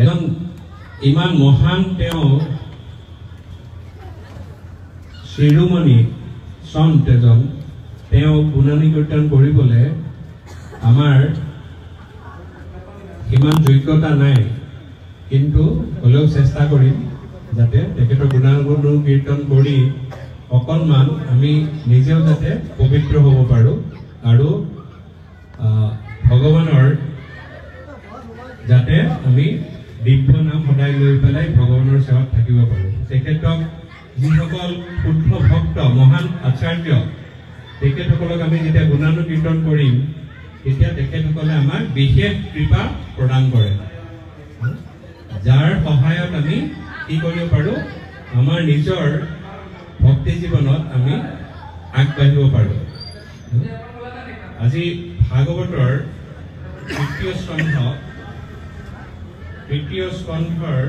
এজন ইমান মহান তেওঁ শিৰোমণি সন্ত এজন তেওঁ গুণানী কীৰ্তন কৰিবলৈ আমাৰ ইমান যোগ্যতা নাই, কিন্তু হলেও চেষ্টা কৰিম যাতে তেখেতৰ গুণানুগুণ কীৰ্তন কৰি অকণমান আমি নিজেও যাতে পবিত্ৰ হ'ব পাৰোঁ আৰু ভগৱানৰ যাতে আমি দিব্য নাম সদায় লৈ পেলাই ভগৱানৰ সেৱাত থাকিব পাৰোঁ। তেখেতক যিসকল শুদ্ধ ভক্ত মহান আচাৰ্য তেখেতসকলক আমি যেতিয়া গুণানুকীৰ্তন কৰিম তেতিয়া তেখেতসকলে আমাক বিশেষ কৃপা প্ৰদান কৰে, যাৰ সহায়ত আমি কি কৰিব পাৰোঁ আমাৰ নিজৰ ভক্তি জীৱনত আমি আগবাঢ়িব পাৰোঁ। আজি ভাগৱতৰ তৃতীয় স্কন্ধৰ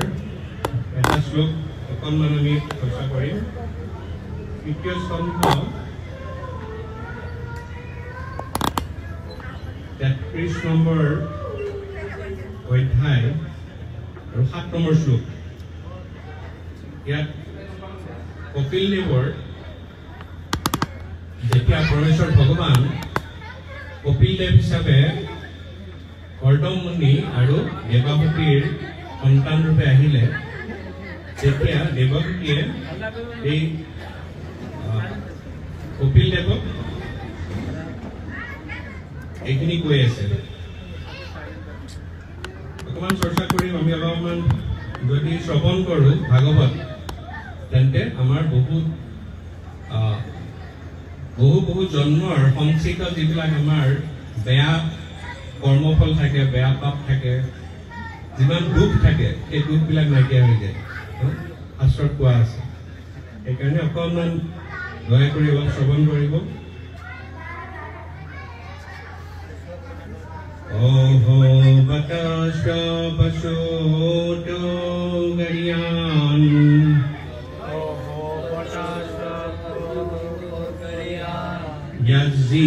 এটা শ্লোক অকণমান আমি চৰ্চা কৰিম। তৃতীয় স্কন্ধ ৩৩ নম্বৰ অধ্যায় আৰু ৭ নম্বৰ শ্লোক। ইয়াত কপিল দেৱৰ যেতিয়া পৰমেশ্বৰ ভগৱান কপিল দেৱ হিচাপে কৰ্দম মুনি আৰু দেৱাহুতিৰ সন্তান ৰূপে আহিলে, তেতিয়া দেৱাহুতিয়ে এই কপিল দেৱক এইখিনি কৈ আছে। অকণমান চৰ্চা কৰিম আমি, অলপমান যদি শ্ৰৱণ কৰোঁ ভাগৱত তেন্তে আমাৰ বহু জন্মৰ সংচিত যিবিলাক আমাৰ বেয়া কৰ্মফল থাকে, বেয়া পাপ থাকে, যিমান দুখ থাকে সেই দুখবিলাক নাইকিয়া হৈ যায়, শাস্ত্ৰত কোৱা আছে। সেইকাৰণে অকণমান দয়া কৰি অলপ শ্ৰৱণ কৰিব। ओहो बताश्च पशोतो गरियान ओहो बताश्च पशोतो गरियान यज्जी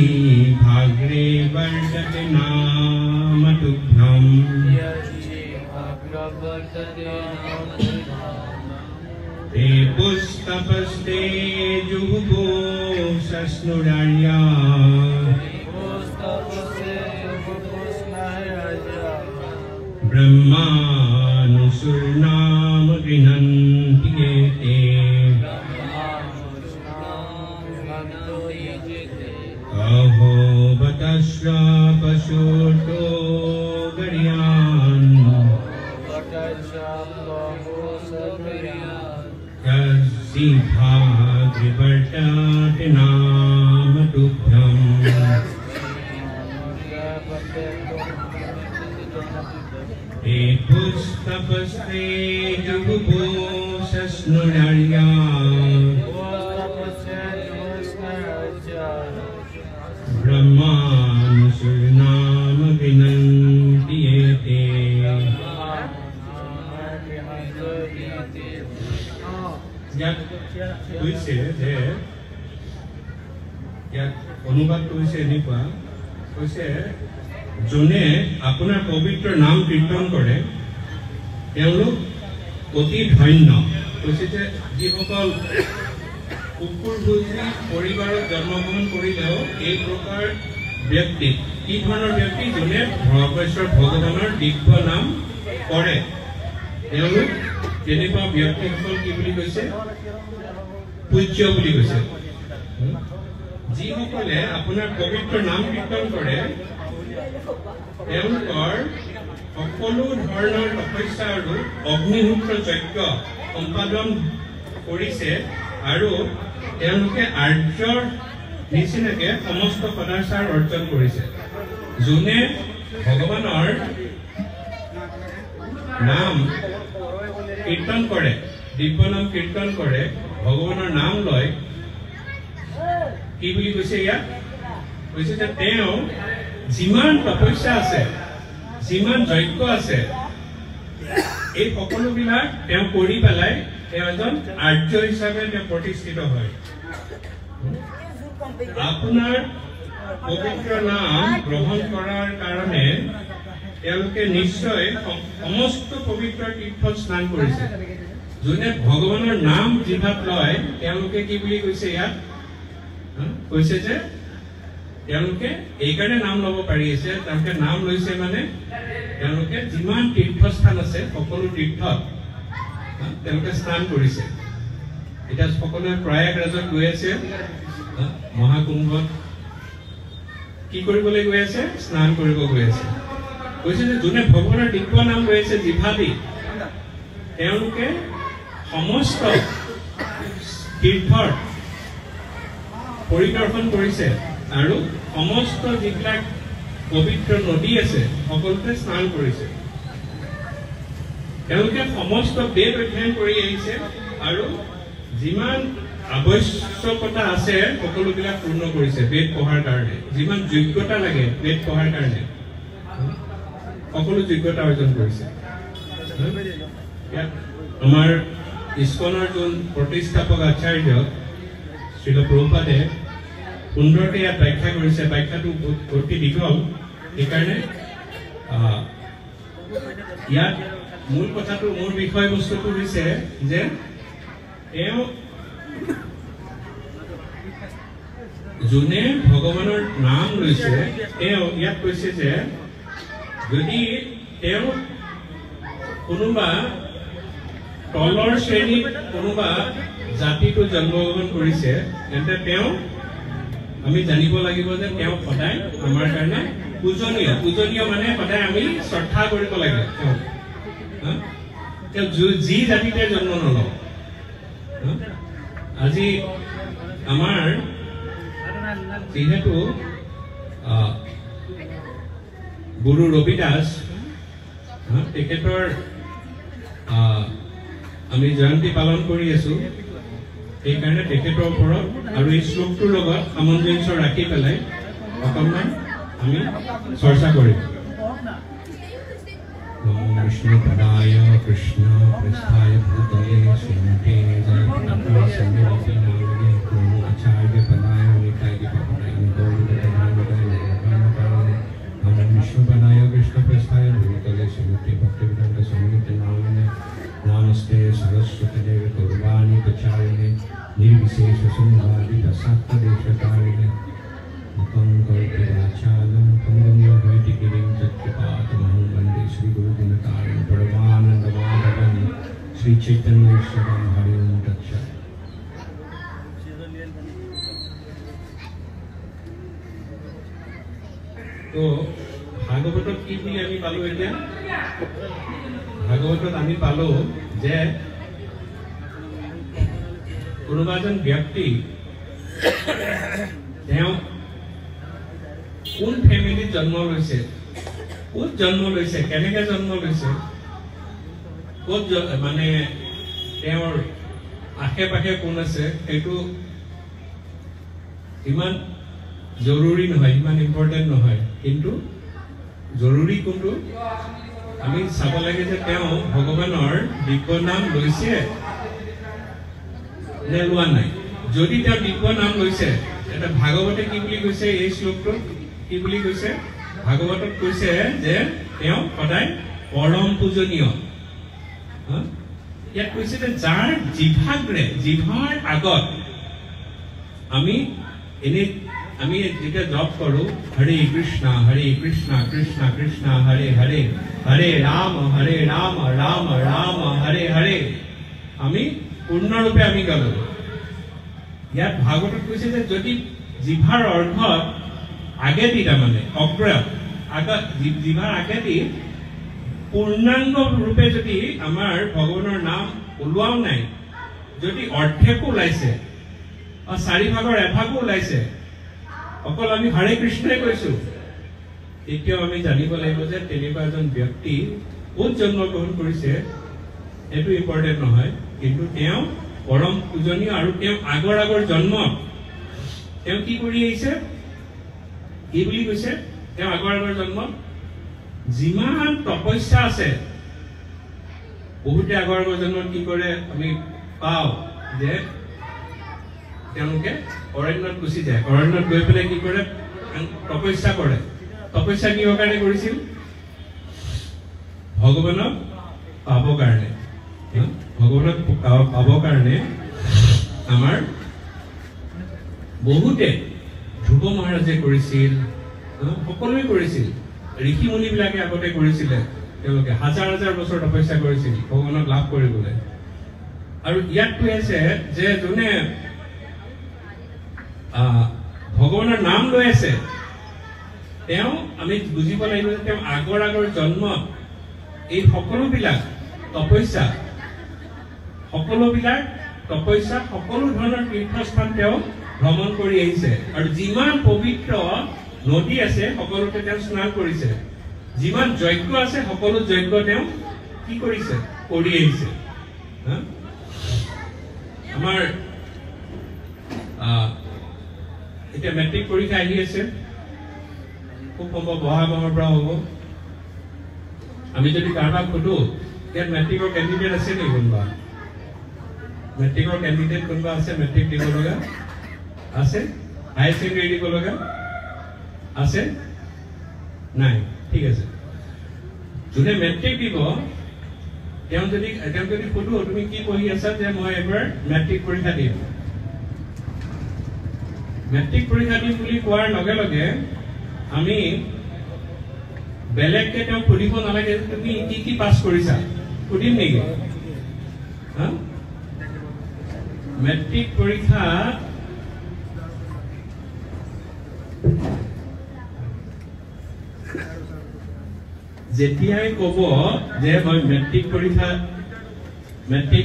भाग्रे वर्तते नाम तुभ्यम यज्जी भाग्रे वर्तते नाम तुभ्यम ते पुस्तपस्ते जुहुबो सस्नुरार्या ब्रह्मानुसुरनाम गृह्णन्ति ये अहो बतश्च पशुतो गरियान यस्ति भाग्यवर्तते नाम तुभ्यम ते पुस्तपस्ते जुहुबो सस्नुरार्या ब्रह्मानुसुरनाम गृह्णन्ति ये ইয়াত কৈছে যে ইয়াত অনুবাদ কৰিছে এনেকুৱা, কৈছে যোনে আপোনাৰ পবিত্ৰ নাম কীৰ্তন কৰে তেওঁলোক অতি ধন্য। কৈছে যে যিসকল কুকুৰভোজী পৰিবাৰত জন্মগ্ৰহণ কৰিলেও এই প্ৰকাৰ ব্যক্তি, কি ধৰণৰ ব্যক্তি যোনে পৰমেশ্বৰ ভগৱানৰ দিব্য নাম কৰে তেওঁলোক তেনেকুৱা ব্যক্তিসকল কি বুলি কৈছে? পূজ্য বুলি কৈছে। যিসকলে আপোনাৰ পবিত্ৰ নাম কীৰ্তন কৰে তেওঁলোকৰ সকলো ধৰণৰ তপস্যা আৰু অগ্নিহোত্ৰ যজ্ঞ সম্পাদন কৰিছে আৰু তেওঁলোকে আৰ্যৰ নিচিনাকে সমস্ত সদাচাৰ অৰ্জন কৰিছে। যোনে ভগৱানৰ নাম কীৰ্তন কৰে, দিব্য নাম কীৰ্তন কৰে, ভগৱানৰ নাম লয়, কি বুলি কৈছে ইয়াত? কৈছে যে তেওঁ যিমান তপস্যা আছে, যিমান যজ্ঞ আছে, এই সকলোবিলাক তেওঁ কৰি পেলাই তেওঁ এজন আৰ্য হিচাপে তেওঁ প্ৰতিষ্ঠিত হয়। আপোনাৰ পবিত্ৰ নাম গ্ৰহণ কৰাৰ কাৰণে তেওঁলোকে নিশ্চয় সমস্ত পবিত্ৰ তীৰ্থত স্নান কৰিছে যোনে ভগৱানৰ নাম জিভাত লয় তেওঁলোকে কি বুলি কৈছে ইয়াত কৈছে যে তেওঁলোকে এইকাৰণে নাম ল'ব পাৰি আছে তেওঁলোকে নাম লৈছে মানে তেওঁলোকে যিমান তীৰ্থস্থান আছে সকলো তীৰ্থত তেওঁলোকে স্নান কৰিছে এটা সকলোৱে প্ৰয়াগৰাজত গৈ আছে মহাকুম্ভত কি কৰিবলৈ গৈ আছে স্নান কৰিব গৈ আছে কৈছে যে যোনে ভগৱানৰ দিব্য নাম লৈ আছে জিভাদি তেওঁলোকে সমস্ত তীৰ্থৰ পৰিদৰ্শন কৰিছে আৰু সমস্ত যিবিলাক পবিত্ৰ নদী আছে সকলোতে স্নান কৰিছে তেওঁলোকে সমস্ত বেদ অধ্যয়ন কৰি আহিছে আৰু যিমান আৱশ্যকতা আছে সকলোবিলাক পূৰ্ণ কৰিছে বেদ পঢ়াৰ কাৰণে যিমান যোগ্যতা লাগে বেদ পঢ়াৰ কাৰণে সকলো যোগ্যতা অৰ্জন কৰিছে আমাৰ ইস্কনৰ যোন প্ৰতিষ্ঠাপক আচাৰ্য শ্ৰীল প্ৰভুপাদে সুন্দৰকে ইয়াত ব্যাখ্যা কৰিছে ব্যাখ্যাটো অতি দীঘল সেইকাৰণে ইয়াত মূল কথাটো মোৰ বিষয়বস্তুটো হৈছে যে তেওঁ যোনে ভগৱানৰ নাম লৈছে তেওঁ ইয়াত কৈছে যে যদি তেওঁ কোনোবা তলৰ শ্ৰেণীত কোনোবা জাতিটো জন্মগ্ৰহণ কৰিছে তেন্তে তেওঁ আমি জানিব লাগিব যে তেওঁ সদায় আমাৰ কাৰণে পূজনীয় মানে সদায় আমি শ্ৰদ্ধা কৰিব লাগে তেওঁ যি জাতিতে জন্ম নলওঁ আজি আমাৰ যিহেতু গুৰু ৰবিদাস তেখেতৰ আমি জয়ন্তী পালন কৰি আছো সেইকাৰণে তেখেতৰ ওপৰত আৰু এই শ্লোকটোৰ লগত সামঞ্জস্য ৰাখি পেলাই অকণমান আমি চৰ্চা কৰিম নমো বিষ্ণু পদায় কৃষ্ণ পৃষ্ঠায় ভূতলে শ্ৰীমতে জয়প্ৰকাশ সন্নিধি নামে নমো আচাৰ্য পদায় নিতাই পদায় নমো বিষ্ণু পদায় কৃষ্ণ পৃষ্ঠায় ভূতলে শ্ৰীমতে ভক্তিবেদান্ত সন্নিধি নামে नमस्ते सरस्वती देवी गौरवाणी प्रचारिणे निर्विशेष शून्यवादी प्रसाददेशकारिणे मुखं करोति वाचालं पंगुं वैदिकीं तत्कृपातमहं वन्दे श्रीगुरुदिनकारिं परमानन्दमाधवं श्रीचैतन्येश्वरं हरिं तत्सत् तो भागवतत की भी আমি পালো এতিয়া ভাগৱতত আমি পালো যে কোনোবা এজন ব্যক্তি তেওঁ কোন ফেমিলিত জন্ম লৈছে ক'ত জন্ম লৈছে কেনেকৈ জন্ম লৈছে ক'ত মানে তেওঁৰ আশে পাশে কোন আছে সেইটো ইমান জৰুৰী নহয় ইমান ইম্পৰ্টেণ্ট নহয় কিন্তু জৰুৰী কোনটো আমি চাব লাগে যে তেওঁ ভগৱানৰ দিব্য নাম লৈছে নে লোৱা নাই যদি তেওঁ দিব্য নাম লৈছে এটা ভাগৱতে কি বুলি কৈছে এই শ্লোকটো কি বুলি কৈছে ভাগৱতত কৈছে যে তেওঁ সদায় পৰম পূজনীয় ইয়াত কৈছে যে যাৰ জিভাৰ আগত আমি যেতিয়া জপ কৰো হৰে কৃষ্ণ কৃষ্ণ কৃষ্ণ হৰে হৰে হৰে ৰাম ৰাম ৰাম হৰে হৰে আমি পূৰ্ণৰূপে আমি গালো ইয়াত ভাগৱতত কৈছে যে যদি জিভাৰ অৰ্ঘত আগেদি তাৰমানে জিভাৰ আগেদি পূৰ্ণাংগ ৰূপে যদি আমাৰ ভগৱানৰ নাম ওলোৱাও নাই যদি অৰ্ধেকো ওলাইছে চাৰি ভাগৰ এভাগো ওলাইছে অকল আমি হৰে কৃষ্ণই কৈছো তেতিয়াও আমি জানিব লাগিব যে তেনেকুৱা এজন ব্যক্তি ক'ত জন্মগ্ৰহণ কৰিছে এইটো ইম্পৰ্টেণ্ট নহয় কিন্তু তেওঁ পৰম পূজনীয় আৰু তেওঁ আগৰ জন্ম তেওঁ কি কৰি আহিছে কি বুলি কৈছে তেওঁ আগৰ জন্ম যিমান তপস্যা আছে বহুতে আগৰ জন্মত কি কৰে আমি পাওঁ যে তেওঁলোকে অৰণ্যত গুচি যায় অৰণ্যত গৈ পেলাই কি কৰে তপস্যা কৰে তপস্যা কিহৰ কাৰণে কৰিছিল ভগৱানক পাব কাৰণে ভগৱানক পাব কাৰণে আমাৰ বহুতে ধ্ৰুৱ মহাৰাজে কৰিছিল সকলোৱে কৰিছিল ঋষি মুনিবিলাকে আগতে কৰিছিলে তেওঁলোকে হাজাৰ হাজাৰ বছৰ তপস্যা কৰিছিল ভগৱানক লাভ কৰিবলৈ আৰু ইয়াত কৈ আছে যে যোনে ভগৱানৰ নাম লৈ আছে তেওঁ আমি বুজিব লাগিব যে তেওঁ আগৰ জন্ম এই সকলোবিলাক তপস্যা সকলো ধৰণৰ তীৰ্থস্থান তেওঁ ভ্ৰমণ কৰি আহিছে আৰু যিমান পবিত্ৰ নদী আছে সকলোতে তেওঁ স্নান কৰিছে যিমান যজ্ঞ আছে সকলো যজ্ঞ তেওঁ কি কৰিছে কৰি আহিছে আমাৰ এতিয়া মেট্ৰিক পৰীক্ষা আহি আছে খুব সম্ভৱ বহা মাহৰ পৰা হ'ব আমি যদি কাৰোবাক সোধো ইয়াত মেট্ৰিকৰ কেণ্ডিডেট আছে নেকি কোনোবা মেট্ৰিকৰ কেণ্ডিডেট কোনোবা আছে মেট্ৰিক দিব লগা আছে হায়াৰ ছেকেণ্ডেৰী দিব লগা আছে নাই ঠিক আছে যোনে মেট্ৰিক দিব তেওঁ যদি সোধো তুমি কি পঢ়ি আছা যে মই এবাৰ মেট্ৰিক পৰীক্ষা দিম মেট্ৰিক পৰীক্ষা দিম বুলি কোৱাৰ লগে লগে আমি বেলেগকে তেওঁ সুধিব নালাগে তুমি কি পাছ কৰিছা সুধিম নেকি মেট্ৰিক পৰীক্ষা যেতিয়াই কব যে মই মেট্ৰিক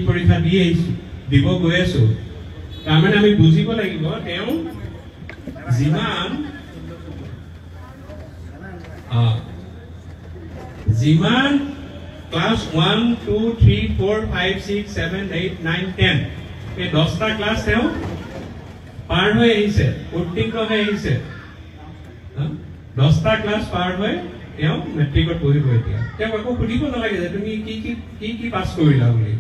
পৰীক্ষা দিব গৈ আছো তাৰমানে আমি বুজিব লাগিব তেওঁ যিমান ক্লাছ 1 2 3 4 5 6 7 8 9 10 এই 10টা ক্লাছ তেওঁ পাৰ হৈ আহিছে উত্তীৰ্ণ হৈ আহিছে 10টা ক্লাছ পাৰ হৈ তেওঁ মেট্ৰিকত পঢ়িব এতিয়া তেওঁক আকৌ সুধিব নালাগে যে তুমি কি পাছ কৰিলা বুলি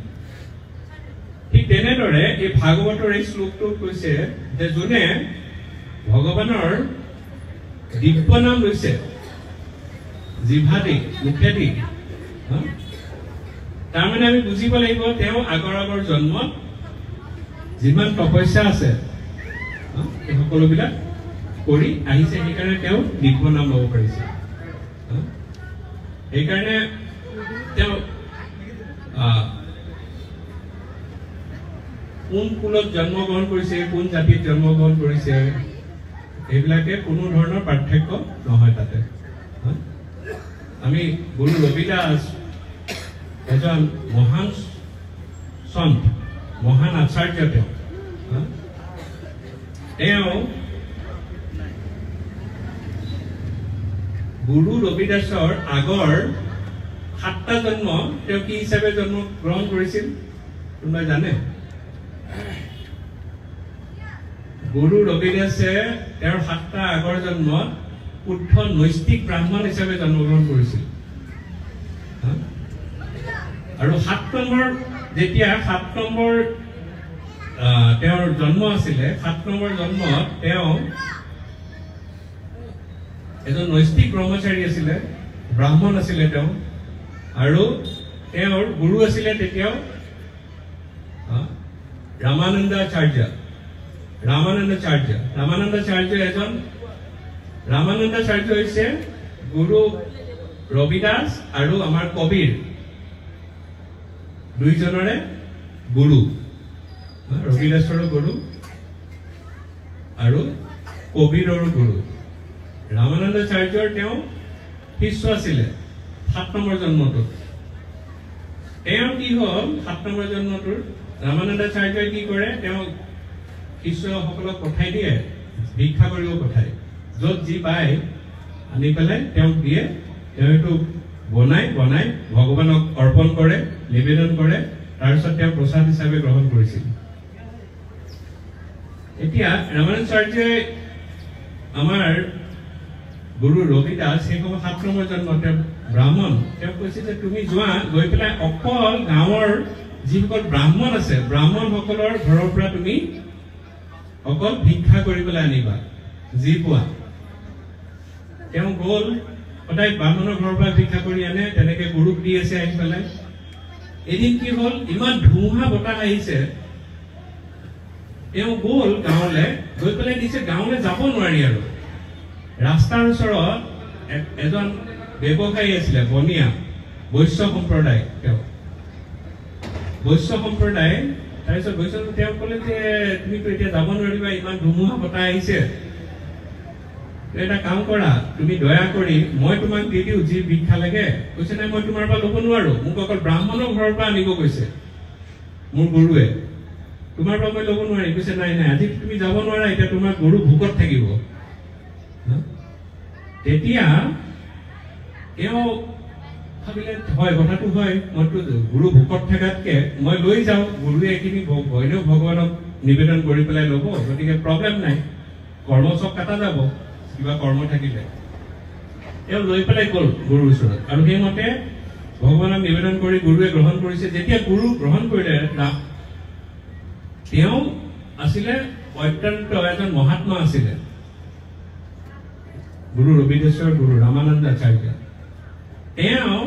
ঠিক তেনেদৰে এই ভাগৱতৰ এই শ্লোকটো কৈছে যে যোনে ভগৱানৰ দিব্য নাম লৈছে জিভাদি মুখেদি তাৰমানে আমি বুজিব লাগিব তেওঁ আগৰ জন্মত যিমান তপস্যা আছে এই সকলোবিলাক কৰি আহিছে সেইকাৰণে তেওঁ দিব্য নাম ল'ব পাৰিছে সেইকাৰণে তেওঁ কোন কুলত জন্মগ্ৰহণ কৰিছে কোন জাতিত জন্মগ্ৰহণ কৰিছে এইবিলাকে কোনো ধৰণৰ পাৰ্থক্য নহয় তাতে আমি গুৰু ৰবিদাস এজন মহান সন্ত মহান আচাৰ্য তেওঁ গুৰু ৰবিদাসৰ আগৰ 7টা জন্ম তেওঁ কি হিচাপে জন্ম গ্ৰহণ কৰিছিল কোনোবাই জানে গুৰু ৰবিদাসে তেওঁৰ 7টা আগৰ জন্মত শুদ্ধ নৈষ্ঠিক ব্ৰাহ্মণ হিচাপে জন্মগ্ৰহণ কৰিছিল আৰু 7 নম্বৰ যেতিয়া 7 নম্বৰ তেওঁৰ জন্ম আছিলে 7 নম্বৰ জন্মত তেওঁ এজন নৈষ্ঠিক ব্ৰহ্মচাৰী আছিলে ব্ৰাহ্মণ আছিলে তেওঁ আৰু তেওঁৰ গুৰু আছিলে তেতিয়াও ৰামানন্দাচাৰ্য হৈছে গুৰু ৰবিদাস আৰু আমাৰ কবিৰ দুইজনৰে গুৰু ৰবিদাসৰো গুৰু আৰু কবিৰৰো গুৰু ৰামানন্দাচাৰ্যৰ তেওঁ শিষ্য আছিলে 7 নম্বৰ জন্মটোত তেওঁ কি হ'ল 7 নম্বৰ জন্মটোৰ ৰামানন্দাচাৰ্যই কি কৰে তেওঁ শিষ্যসকলক পঠাই দিয়ে ভিক্ষা কৰিব পঠায় য'ত যি পায় আনি পেলাই তেওঁক দিয়ে তেওঁ এইটো বনাই ভগৱানক অৰ্পণ কৰে নিবেদন কৰে তাৰপিছত তেওঁ প্ৰসাদ হিচাপে গ্ৰহণ কৰিছিল এতিয়া ৰামানন্দাচাৰ্যই আমাৰ গুৰু ৰবিদাস সেই সময় 7 নম্বৰ জন্ম তেওঁ ব্ৰাহ্মণ তেওঁ কৈছে যে তুমি যোৱা গৈ পেলাই অকল গাঁৱৰ যিসকল ব্ৰাহ্মণ আছে ব্ৰাহ্মণসকলৰ ঘৰৰ পৰা তুমি অকল ভিক্ষা কৰি পেলাই আনিবা যি পোৱা তেওঁ গ'ল সদায় ব্ৰাহ্মণৰ ঘৰৰ পৰা ভিক্ষা কৰি আনে তেনেকে গুৰুক দি আছে আহি পেলাই এদিন কি হ'ল ইমান ধুমুহা বতাহ আহিছে তেওঁ গ'ল গাঁৱলৈ গৈ পেলাই দিছে গাঁৱলৈ যাব নোৱাৰি আৰু ৰাস্তাৰ ওচৰত এজন ব্যৱসায়ী আছিলে বনিয়া বৈশ্য সম্প্ৰদায় তেওঁ বৈশ্য সম্প্ৰদায় তাৰপিছত বৈশ্য তেওঁ ক'লে যে তুমিতো এতিয়া যাব নোৱাৰিবা ইমান ধুমুহা বতাহ আহিছে এটা কাম কৰা তুমি দয়া কৰি মই তোমাক দি দিওঁ যি ভিক্ষা লাগে কৈছে নাই মই তোমাৰ পৰা ল'ব নোৱাৰো মোক অকল ব্ৰাহ্মণৰ ঘৰৰ পৰা আনিব কৈছে মোৰ গুৰুৱে তোমাৰ পৰা মই ল'ব নোৱাৰি কৈছে নাই নাই আজি তুমি যাব নোৱাৰা এতিয়া তোমাৰ গুৰু ভোকত থাকিব তেতিয়া তেওঁ ভাবিলে হয় কথাটো হয় মইতো গুৰু ভোকত থকাতকে মই লৈ যাওঁ গুৰুৱে এইখিনি বৈষ্ণৱ ভগৱানক নিবেদন কৰি পেলাই ল'ব গতিকে প্ৰব্লেম নাই কৰ্ম চব কাটা যাব কিবা কৰ্ম থাকিলে তেওঁ লৈ পেলাই গ'ল গুৰুৰ ওচৰত আৰু সেইমতে ভগৱানক নিবেদন কৰি গুৰুৱে গ্ৰহণ কৰিছে যেতিয়া গুৰু গ্ৰহণ কৰিলে তেওঁ আছিলে অত্যন্ত এজন মহাত্মা আছিলে গুৰু ৰবিদেশ্বৰ গুৰু ৰামানন্দ আচাৰ্য তেওঁ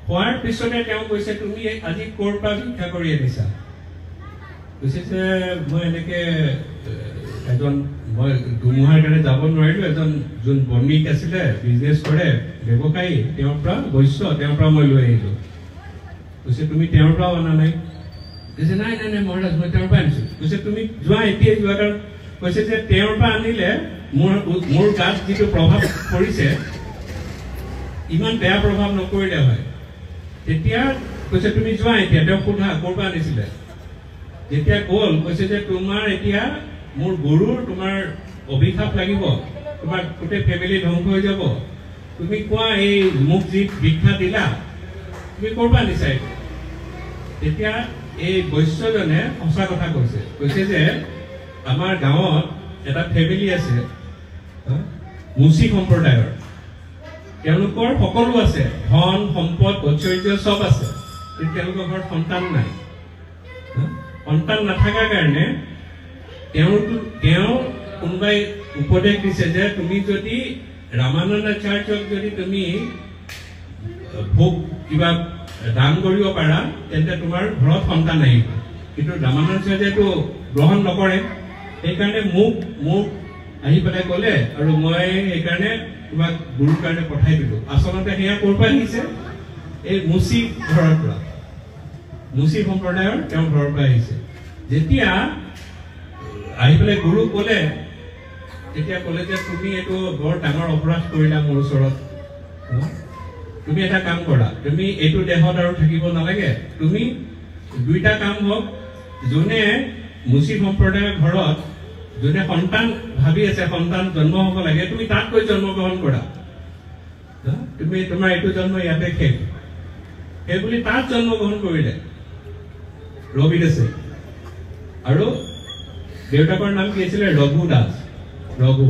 খোৱাৰ পিছতে তেওঁ কৈছে তুমি আজি ক'ৰ পৰা ভিক্ষা কৰি আনিছা কৈছে যে মই এনেকে এজন মই ধুমুহাৰ কাৰণে যাব নোৱাৰিলো এজন যোন বণিক আছিলে বিজনেছ কৰে ব্যৱসায়ী তেওঁৰ পৰা বৈশ্য তেওঁৰ পৰা মই লৈ আহিলো কৈছে তুমি তেওঁৰ পৰাও অনা নাই কৈছে নাই নাই নাই মহাৰাজ মই তেওঁৰ পৰা আনিছো কৈছে তুমি যোৱা এতিয়াই যোৱা কাৰণ কৈছে যে তেওঁৰ পৰা আনিলে মোৰ গাত যিটো প্ৰভাৱ পৰিছে ইমান বেয়া প্ৰভাৱ নকৰিলে হয় তেতিয়া কৈছে তুমি যোৱা এতিয়া তেওঁ সোধা ক'ৰ পৰা আনিছিলে যেতিয়া গ'ল কৈছে যে তোমাৰ এতিয়া মোৰ গুৰুৰ তোমাৰ অভিশাপ লাগিব তোমাৰ গোটেই ফেমিলি ধ্বংস হৈ যাব তুমি কোৱা এই মোক যি ভিক্ষা দিলা তুমি ক'ৰ পৰা আনিছা তেতিয়া এই বৈশ্যজনে সঁচা কথা কৈছে যে আমাৰ গাঁৱত এটা ফেমিলি আছে মুচি সম্প্ৰদায়ৰ তেওঁলোকৰ সকলো আছে ধন সম্পদ ঐশ্বৰ্য চব আছে কিন্তু তেওঁলোকৰ ঘৰত সন্তান নাই সন্তান নাথাকাৰ কাৰণে তেওঁ কোনোবাই উপদেশ দিছে যে তুমি যদি ৰামানন্দ আচাৰ্যক যদি তুমি ভোগ কিবা দান কৰিব পাৰা তেন্তে তোমাৰ ঘৰত সন্তান আহিব কিন্তু ৰামানন্দ আচাৰ্যটো গ্ৰহণ নকৰে সেইকাৰণে মোক আহি পেলাই ক'লে আৰু মই সেইকাৰণে তোমাক গুৰুৰ কাৰণে পঠাই দিলো আচলতে সেয়া ক'ৰ পৰা আহিছে এই মুচি ঘৰৰ পৰা মুচি সম্প্ৰদায়ৰ তেওঁৰ ঘৰৰ পৰা আহিছে যেতিয়া আহি পেলাই গুৰুক ক'লে তেতিয়া ক'লে যে তুমি এইটো বৰ ডাঙৰ অপৰাধ কৰিলা মোৰ ওচৰত তুমি এটা কাম কৰা তুমি এইটো দেহত আৰু থাকিব নালাগে তুমি দুইটা কাম হওক যোনে মুচি সম্প্ৰদায়ৰ ঘৰত যোনে সন্তান ভাবি আছে সন্তান জন্ম হ'ব লাগে তুমি তাত গৈ জন্মগ্ৰহণ কৰা তুমি তোমাৰ এইটো জন্ম ইয়াতে শেষ সেই বুলি তাত জন্মগ্ৰহণ কৰিলে ৰবিদাসে আৰু দেউতাকৰ নাম কি আছিলে ৰঘু দাস ৰঘু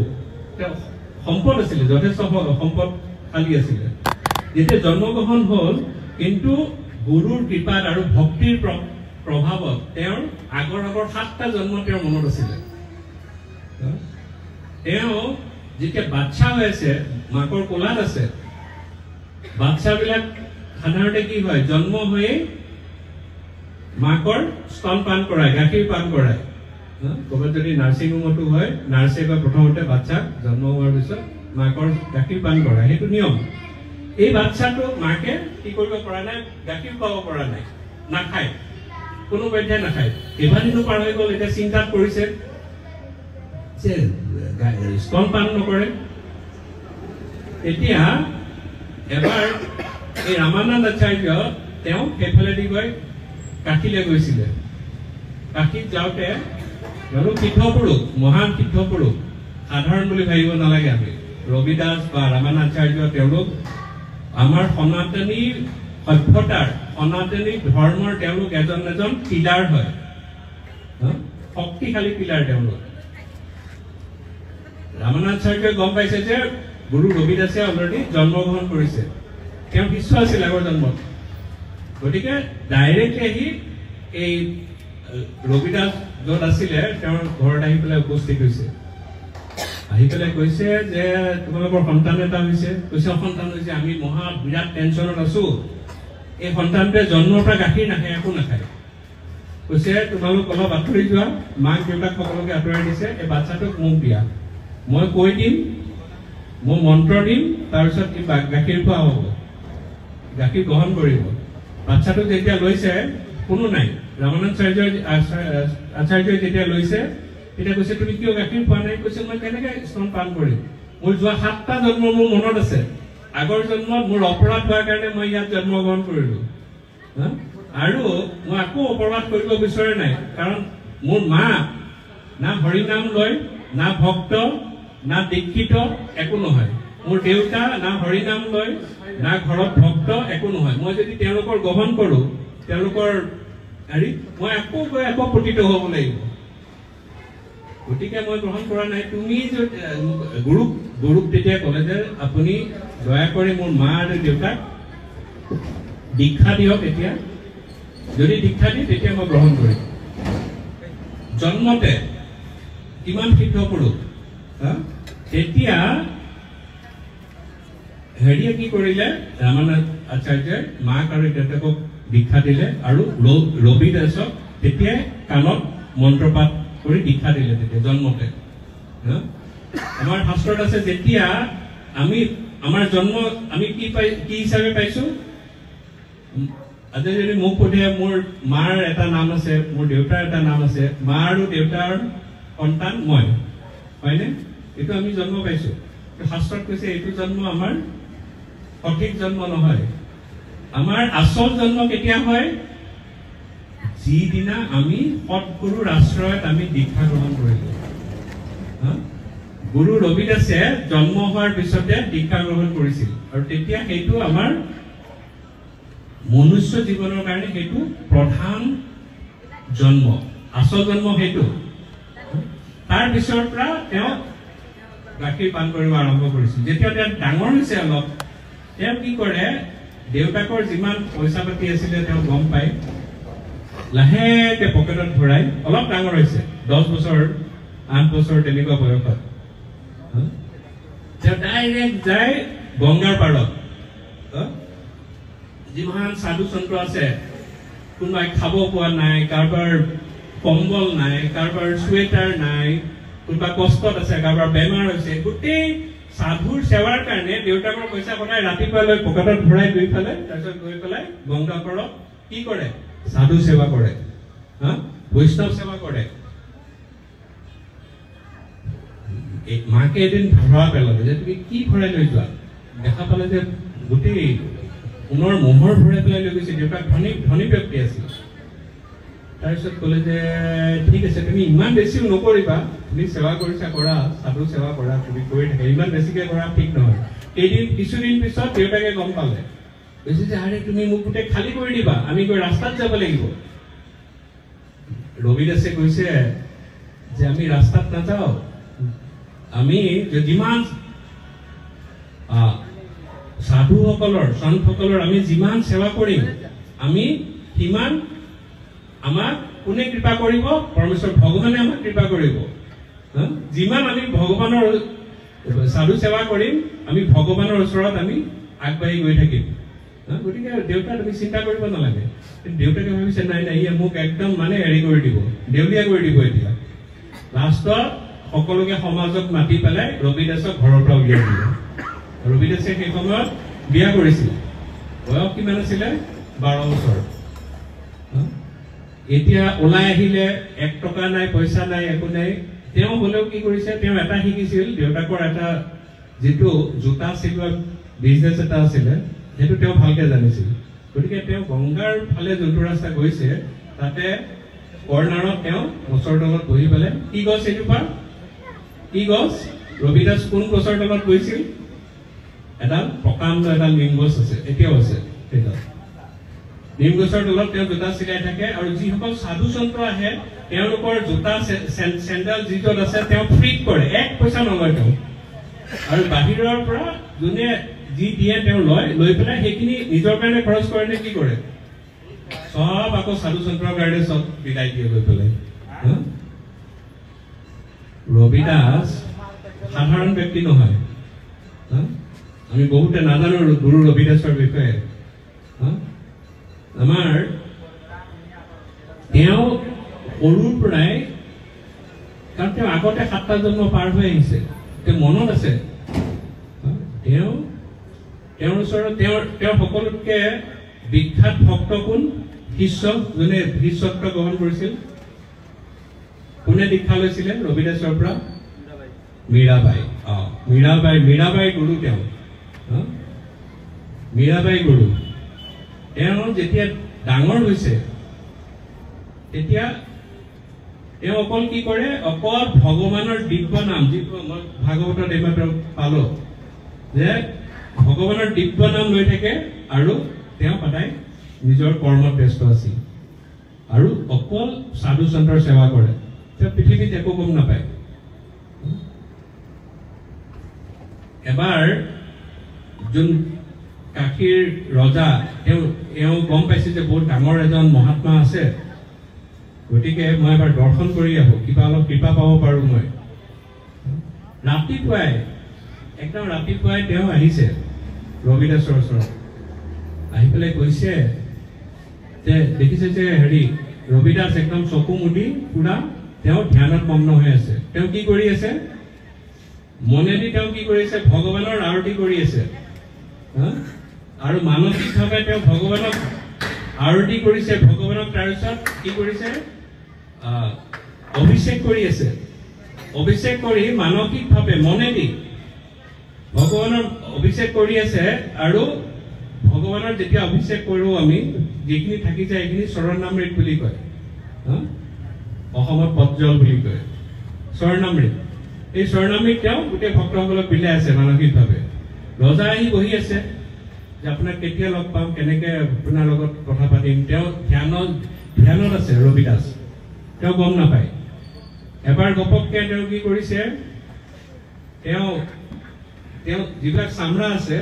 সম্পদ আছিলে যথেষ্ট সম্পদশালী আছিলে যেতিয়া জন্মগ্ৰহণ হ'ল কিন্তু গুৰুৰ কৃপাত আৰু ভক্তিৰ প্ৰভাৱত তেওঁৰ আগৰ 7টা জন্ম তেওঁৰ মনত আছিলে তেওঁ যেতিয়া বাচ্চা হৈ আছে মাকৰ কোলাত আছে বাচ্চাবিলাক সাধাৰণতে কি হয় জন্ম হৈয়ে মাকৰ স্তন পান কৰায় গাখীৰ পান কৰায় ক'ৰবাত যদি নাৰ্ছিং হোমতো হয় নাৰ্ছে বা প্ৰথমতে বাচ্চাক জন্ম হোৱাৰ পিছত মাকৰ গাখীৰ পান কৰায় সেইটো নিয়ম এই বাচ্চাটো মাকে কি কৰিব পৰা নাই গাখীৰ খুৱাব পৰা নাই নাখায় কোনো বৈদ্যাই নাখায় কেইবাদিনো পাৰ হৈ গ'ল এতিয়া চিন্তাত পৰিছে যে স্তন পান নকৰে এতিয়া এবাৰ এই ৰামানন্দ আচাৰ্য তেওঁ সেইফালেদি গৈ কাশীলৈ গৈছিলে কাশীত যাওঁতে তেওঁলোক সিদ্ধপুৰুষ মহান সিদ্ধপুৰুষ সাধাৰণ বুলি ভাবিব নালাগে আমি ৰবিদাস বা ৰামানাচাৰ্য তেওঁলোক আমাৰ সনাতনী সভ্যতাৰ সনাতনী ধৰ্মৰ তেওঁলোক এজন পিলাৰ হয় শক্তিশালী পিলাৰ তেওঁলোক ৰামানাচাৰ্যই গম পাইছে যে গুৰু ৰবিদাসে অলৰেডি জন্মগ্ৰহণ কৰিছে তেওঁ শিষ্য আছিল আগৰ জন্মত গতিকে ডাইৰেক্ট আহি এই ৰবিদাস য'ত আছিলে তেওঁৰ ঘৰত আহি পেলাই উপস্থিত হৈছে আহি পেলাই কৈছে যে তোমালোকৰ সন্তান এটা হৈছে। কৈছে সন্তান হৈছে, আমি মহা বিৰাট টেনশ্যনত আছো, এই সন্তানটোৱে জন্মৰ পৰা গাখীৰ নাখায়, একো নাখায়। কৈছে তোমালোক অলপ আঁতৰি যোৱা, মাক দেউতাক সকলোকে আঁতৰাই দিছে, এই বাচ্চাটোক মোক দিয়া, মই কৈ দিম, মই মন্ত্ৰ দিম, তাৰপিছত গাখীৰ খোৱা হ'ব, গাখীৰ গ্ৰহণ কৰিব। বাচ্চাটোক যেতিয়া লৈছে কোনো নাই, ৰামানন্দ আচাৰ্যই যেতিয়া লৈছে তেতিয়া কৈছে তুমি কিয় গাখীৰ খোৱা নাই? কৈছে মই কেনেকে স্তন পান কৰিম, মোৰ যোৱা 7টা জন্ম মোৰ মনত আছে, আগৰ জন্মত মোৰ অপৰাধ হোৱাৰ কাৰণে মই ইয়াত জন্মগ্ৰহণ কৰিলো, আৰু মই আকৌ অপৰাধ কৰিব বিচৰা নাই, কাৰণ মোৰ মা না হৰিনাম লয়, না ভক্ত, না দীক্ষিত, একো নহয়। মোৰ দেউতা না হৰিনাম লয়, না ঘৰত ভক্ত, একো নহয়। মই যদি তেওঁলোকৰ গ্ৰহণ কৰো, তেওঁলোকৰ হেৰি মই আকৌ গৈ আকৌ পতিত হ'ব লাগিব, গতিকে মই গ্ৰহণ কৰা নাই। তুমি গুৰুক তেতিয়া ক'লে যে আপুনি দয়া কৰি মোৰ মা আৰু দেউতাক দীক্ষা দিয়ক, এতিয়া যদি দীক্ষা দিয়ে তেতিয়া মই গ্ৰহণ কৰিম। জন্মতে কিমান সিদ্ধ পুৰুষ, তেতিয়া হেৰিয়ে কি কৰিলে, ৰামানন্দ আচাৰ্যই মাক আৰু দেউতাকক দীক্ষা দিলে, আৰু ৰবিদাসক তেতিয়াই কাণত মন্ত্ৰপাঠ কৰি দীক্ষা দিলে, তেতিয়া জন্মতে। আমাৰ শাস্ত্ৰত আছে, যেতিয়া আমাৰ জন্ম আমি কি হিচাপে পাইছো, আজি যদি মোক সোধে মোৰ মাৰ এটা নাম আছে, মোৰ দেউতাৰ এটা নাম আছে, মা আৰু দেউতাৰ সন্তান মই, হয়নে? এইটো আমি জন্ম পাইছো। শাস্ত্ৰত কৈছে এইটো জন্ম আমাৰ সঠিক জন্ম নহয়। আমাৰ আচল জন্ম কেতিয়া হয়? যিদিনা আমি সৎগুৰুৰ আশ্ৰয়ত আমি দীক্ষা গ্ৰহণ কৰিলো। গুৰু ৰবিদাসে জন্ম হোৱাৰ পিছতে দীক্ষা গ্ৰহণ কৰিছিল, আৰু তেতিয়া সেইটো আমাৰ মনুষ্য জীৱনৰ কাৰণে সেইটো প্ৰধান জন্ম, আচল জন্ম সেইটো। তাৰ পিছৰ পৰা তেওঁ গাখীৰ পান কৰিব আৰম্ভ কৰিছিল। যেতিয়া তেওঁ ডাঙৰ হৈছে অলপ, তেওঁ কি কৰে, দেউতাকৰ যিমান পইচা পাতি আছিলে তেওঁ গম পায়, লাহেকে পকেটত ভৰাই, অলপ ডাঙৰ হৈছে, 10 বছৰ 8 বছৰ তেনেকুৱা বয়সত, তেওঁ ডাইৰেক্ট যায় গংগাৰ পাৰত। যিমান সাধু সন্ত আছে, কোনোবাই খাব পোৱা নাই, কাৰোবাৰ কম্বল নাই, কাৰোবাৰ চুৱেটাৰ নাই, কোনোবা কষ্টত আছে, কাৰোবাৰ বেমাৰ হৈছে, গোটেই সাধুৰ সেৱাৰ কাৰণে দেউতাকৰ পইচা সদায় ৰাতিপুৱা লৈ পকেটত ভৰাই দুইফালে, তাৰপিছত গৈ পেলাই গংগা পাৰত কি কৰে, সাধু সেৱা কৰে, বৈষ্ণৱ সেৱা কৰে। মাকে এদিন ধৰা পেলালে যে তুমি কি ভৰাই লৈ যোৱা, দেখা পালে যে গোটেই সোণৰ মোহৰ ভৰাই পেলাই লৈ গৈছে। দেউতাক ধনী ব্যক্তি আছিল। তাৰপিছত ক'লে যে ঠিক আছে, তুমি ইমান বেছিও নকৰিবা, তুমি সেৱা কৰিছা কৰা, সাধু সেৱা কৰা, তুমি কৰি থাকা, ইমান বেছিকে কৰা ঠিক নহয়। কিছুদিন পিছত দেউতাকে গম পালে, কৈছে যে আৰে তুমি মোক গোটেই খালী কৰি দিবা, আমি গৈ ৰাস্তাত যাব লাগিব। ৰবিদাসে কৈছে যে আমি ৰাস্তাত নাযাওঁ, আমি যিমান সাধুসকলৰ সন্তসকলৰ আমি যিমান সেৱা কৰিম, আমি সিমান আমাক কোনে কৃপা কৰিব? পৰমেশ্বৰ ভগৱানে আমাক কৃপা কৰিব। যিমান আমি ভগৱানৰ সাধু সেৱা কৰিম, আমি ভগৱানৰ ওচৰত আমি আগবাঢ়ি গৈ থাকিম। গতিকে দেউতা তুমি চিন্তা কৰিব নালাগে। দেউতাকে ভাবিছে নাই নাই, ইয়ে মোক একদম মানে হেৰি কৰি দিব, দেউলীয়া কৰি দিব। এতিয়া লাষ্টত সকলোকে সমাজক মাতি পেলাই ৰবিদাসক ঘৰৰ পৰা উলিয়াই দিলে। ৰবিদাসে সেই সময়ত বিয়া কৰিছিল, বয়স কিমান আছিলে? 12 বছৰ। এতিয়া ওলাই আহিলে, 1 টকা নাই, পইচা নাই, একো নাই। তেওঁ হলেও কি কৰিছে, তেওঁ এটা শিকিছিল, দেউতাকৰ এটা যিটো জোতা চিলোৱা বিজনেছ এটা আছিলে, সেইটো তেওঁ ভালকে জানিছিল। গতিকে তেওঁ গংগাৰ ফালে যোনটো ৰাস্তা গৈছে, তাতে কৰ্ণাৰত তেওঁ গছৰ তলত বহি পেলাই, কি গছ এইজোপা? কি গছ? ৰবিদাস কোন গছৰ তলত গৈছিল? এডাল প্ৰকাণ্ড এডাল নিম গছ আছে, এতিয়াও আছে। নিম গছৰ তলত তেওঁ জোতা চিলাই থাকে, আৰু যিসকল সাধু সন্ত আহে তেওঁলোকৰ জোতা চেণ্ডেল যিজত আছে তেওঁ ফ্ৰীত কৰে, 1 পইচা নলয় তেওঁ। আৰু বাহিৰৰ পৰা যোনে যি দিয়ে তেওঁ লৈ পেলাই সেইখিনি নিজৰ কাৰণে খৰচ কৰে নে কি কৰে? সব আকৌ সাধু সন্তৰ কাৰণে সব বিদায় দিয়ে গৈ পেলাই। ৰবিদাস সাধাৰণ ব্যক্তি নহয় আমি বহুতে নাজানো গুৰু ৰবিদাসৰ বিষয়ে আমাৰ তেওঁ সৰুৰ পৰাই কাৰণ তেওঁ আগতে 7টা জন্ম পাৰ হৈ আহিছে তেওঁ মনত আছে তেওঁৰ ওচৰত তেওঁৰ সকলোতকে বিখ্যাত ভক্ত কোন শিষ্য যোনে শিষ্যত্ব গ্ৰহণ কৰিছিল কোনে দীক্ষা লৈছিলে ৰবিদাসৰ পৰা মীৰাবাই মীৰাবাই গুৰু তেওঁ মীৰাবাই গুৰু তেওঁ যেতিয়া ডাঙৰ হৈছে তেতিয়া তেওঁ অকল কি কৰে অকল ভগৱানৰ দিব্য নাম যিটো মই ভাগৱতত এইমাত্ৰ পালো যে ভগৱানৰ দিব্য নাম লৈ থাকে আৰু তেওঁ সদায় নিজৰ কৰ্মত ব্যস্ত আছিল আৰু অকল সাধু সন্তৰ সেৱা কৰে তেওঁ পৃথিৱীত একো গম নাপায় এবাৰ যোন কাশীৰ ৰজা তেওঁ গম পাইছে যে বহুত ডাঙৰ এজন মহাত্মা আছে গতিকে মই এবাৰ দৰ্শন কৰি আহো কিবা অলপ কৃপা পাব পাৰো মই একদম ৰাতিপুৱাই তেওঁ আহিছে ৰবিদাসৰ ওচৰত আহি পেলাই কৈছে যে দেখিছে যে হেৰি ৰবিদাস একদম চকু মুদি পুৰা তেওঁ ধ্যানত মগ্ন হৈ আছে তেওঁ কি কৰি আছে মনেদি তেওঁ কি কৰিছে ভগৱানৰ আৰতি কৰি আছে আৰু মানসিকভাৱে তেওঁ ভগৱানক আৰতি কৰিছে ভগৱানক তাৰপিছত কি কৰিছে অভিষেক কৰি আছে অভিষেক কৰি মানসিকভাৱে মনেদি ভগৱানৰ অভিষেক কৰি আছে আৰু ভগৱানৰ যেতিয়া অভিষেক কৰো আমি যিখিনি থাকি যায় এইখিনি চৰণামৃত বুলি কয় অসমত পজ্জল বুলি কয় চৰণামৃত এই চৰণামৃত তেওঁ গোটেই ভক্তসকলক বিলাই আছে মানসিকভাৱে ৰজা আহি বহি আছে যে আপোনাক কেতিয়া লগ পাম কেনেকে আপোনাৰ লগত কথা পাতিম তেওঁ ধ্যানত আছে ৰবিদাস তেওঁ গম নাপায় এবাৰ গপককে তেওঁ কি কৰিছে তেওঁ যিবিলাক চামৰা আছে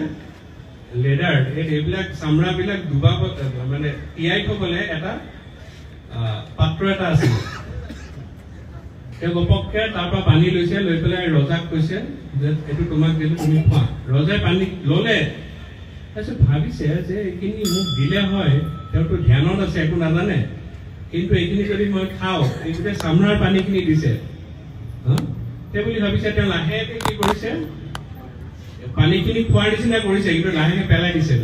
লেডাৰ এইবিলাক চামৰাবিলাক ডুবাব মানে তিয়াই থবলে এটা পাত্ৰ এটা আছে তেওঁ গপককে তাৰ পৰা পানী লৈছে লৈ পেলাই ৰজাক কৈছে যে এইটো তোমাক দিলো তুমি খোৱা ৰজাই পানী ললে তাৰপিছত ভাবিছে যে এইখিনি মোক দিলে হয় তেওঁতো ধ্যানত আছে একো নাজানে কিন্তু এইখিনি যদি মই খাওঁ এই গোটেই চামৰাৰ পানীখিনি দিছে সেই বুলি ভাবিছে তেওঁ লাহেকে কি কৰিছে পানীখিনি খোৱাৰ নিচিনা কৰিছে কিন্তু লাহেকে পেলাই দিছে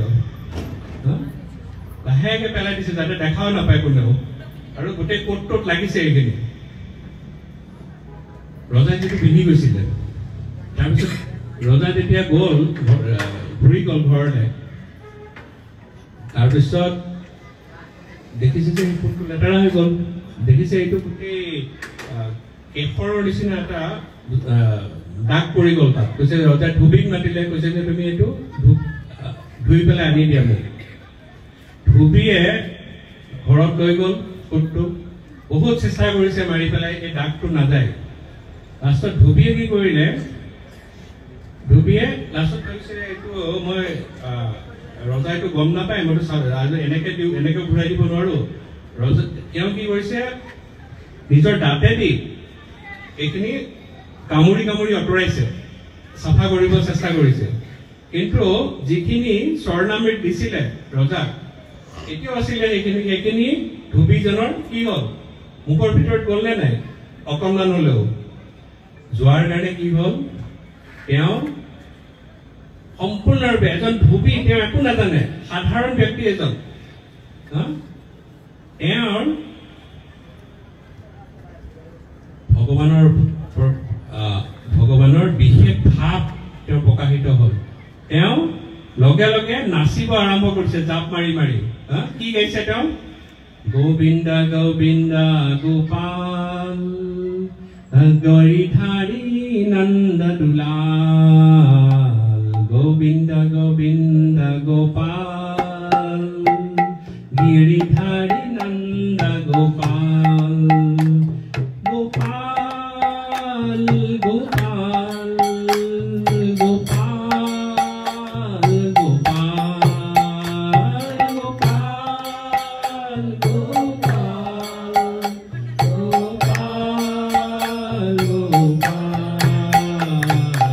লাহেকে পেলাই দিছে যাতে দেখাও নাপায় কোনেও আৰু গোটেই কোটটোত লাগিছে এইখিনি ৰজাই যিটো পিন্ধি গৈছিলে তাৰপিছত ৰজা যেতিয়া গ'ল ঘূৰি গ'ল ঘৰলৈ তাৰপিছত দেখিছে যে কোটটো লেতেৰা হৈ গ'ল দেখিছে এইটো গোটেই কেশৰৰ নিচিনা এটা দাগ পৰি গ'ল তাত কৈছে ৰজাই ধুবিক মাতিলে কৈছে যে তুমি এইটো ধুই পেলাই আনি দিয়া মোক ধুবিয়ে ঘৰত লৈ গ'ল কোটটো বহুত চেষ্টা কৰিছে মাৰি পেলাই এই দাগটো নাযায় লাষ্টত ধুবিয়ে কি কৰিলে ধুবিয়ে লাষ্টত কৈছে এইটো মই ৰজাইটো গম নাপায় মইতো এনেকে ঘূৰাই দিব নোৱাৰো ৰজা তেওঁ কি কৰিছে নিজৰ দাঁতেদি এইখিনি কামুৰি আঁতৰাইছে চাফা কৰিব চেষ্টা কৰিছে কিন্তু যিখিনি স্বৰ্ণামৃত দিছিলে ৰজাক এতিয়াও আছিলে এইখিনি ধুবিজনৰ কি হ'ল মুখৰ ভিতৰত গ'ল নে নাই অকণমান হলেও যোৱাৰ কাৰণে কি হ'ল তেওঁ সম্পূৰ্ণৰূপে এজন ধুবি তেওঁ একো নাজানে সাধাৰণ ব্যক্তি এজন তেওঁৰ ভগৱানৰ বিশেষ ভাৱ তেওঁ প্ৰকাশিত হ'ল তেওঁ লগে লগে নাচিব আৰম্ভ কৰিছে জাপ মাৰি মাৰি কি গাইছে তেওঁ গোবিন্দা গোবিন্দা গোপাল গৰিধাৰী নন্দ দুলাল গোবিন্দা গোবিন্দা গোপাল গিৰিধাৰী নন্দ গোপাল গোপাল গোপাল গোপাল গোপাল গোপাল গোপাল গোপাল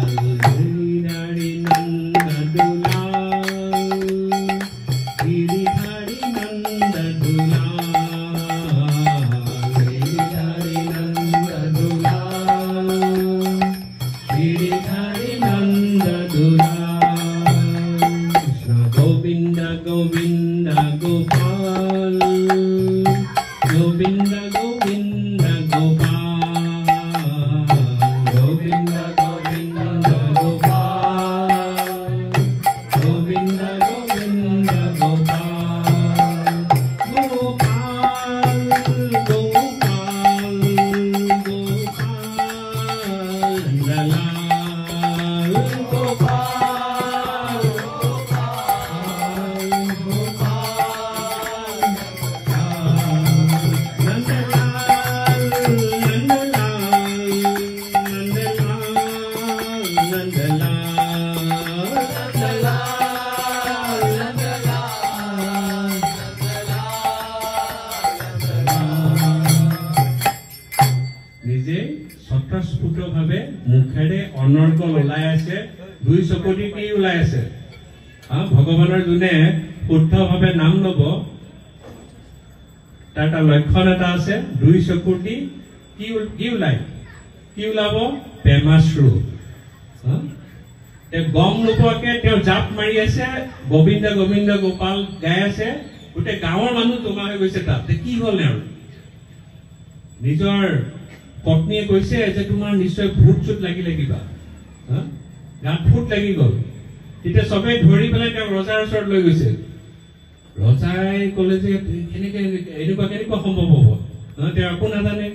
স্বতঃস্ফূৰ্তভাৱে মুখেৰে অনৰ্গল ওলাই আছে, দুই চকুদি কি ওলাই আছে? ভগৱানৰ যোনে শুদ্ধভাৱে নাম ল'ব তাৰ এটা লক্ষণ এটা আছে, দুই চকুদি কি ওলাব? প্ৰেমাশ্ৰু। গম নোপোৱাকে তেওঁ জাপ মাৰি আছে, গোবিন্দ গোবিন্দ গোপাল গাই আছে, গোটেই গাঁৱৰ মানুহ জমা হৈ গৈছে তাত। কি হ'ল? আৰু নিজৰ পত্নীয়ে কৈছে যে তোমাৰ নিশ্চয় ভূত চুট লাগিলে, কিবা গাত ফুট লাগি গল। তেতিয়া চবে ধৰি পেলাই তেওঁ ৰজাৰ ওচৰত লৈ গৈছে। ৰজাই কলে যে এনেকুৱা কেনেকুৱা সম্ভৱ হব? তেওঁ একো নাজানে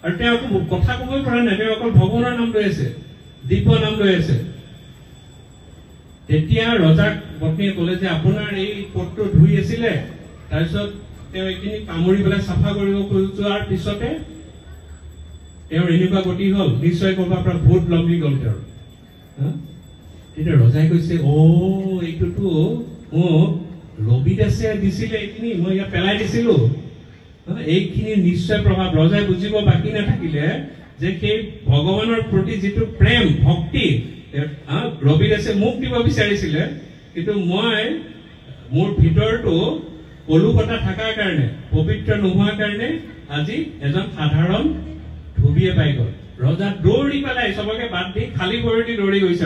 আৰু তেওঁ একো কথা কবই পৰা নাই, তেওঁ অকল ভগৱানৰ নাম লৈ আছে, দিব্য নাম লৈ আছে। তেতিয়া ৰজাক পত্নীয়ে কলে যে আপোনাৰ এই পটটো ধুই আছিলে, তাৰপিছত তেওঁ এইখিনি কামুৰি পেলাই চাফা কৰিব যোৱাৰ পিছতে তেওঁৰ এনেকুৱা গতি হল, নিশ্চয় কৰবাৰ পৰা ভূত লম্বি গল তেওঁৰ। তেতিয়া ৰজাই কৈছে, এইটোতো মোক ৰবিদাসে দিছিলে, এইখিনি মই ইয়াত পেলাই দিছিলো, এইখিনি নিশ্চয় প্ৰভাৱ। ৰজাই বুজিব বাকী নাথাকিলে যে সেই ভগৱানৰ প্ৰতি যিটো প্ৰেম ভক্তি ৰবিদাসে মোক দিব বিচাৰিছিলে, কিন্তু মই মোৰ ভিতৰটো কলুকতা থকাৰ কাৰণে, পবিত্ৰ নোহোৱাৰ কাৰণে আজি এজন সাধাৰণ ধুবিয়ে পাই গল। ৰজা দৌৰি পেলাই চবকে বাদ দি খালী ভৰিৰে দৌৰি গৈছে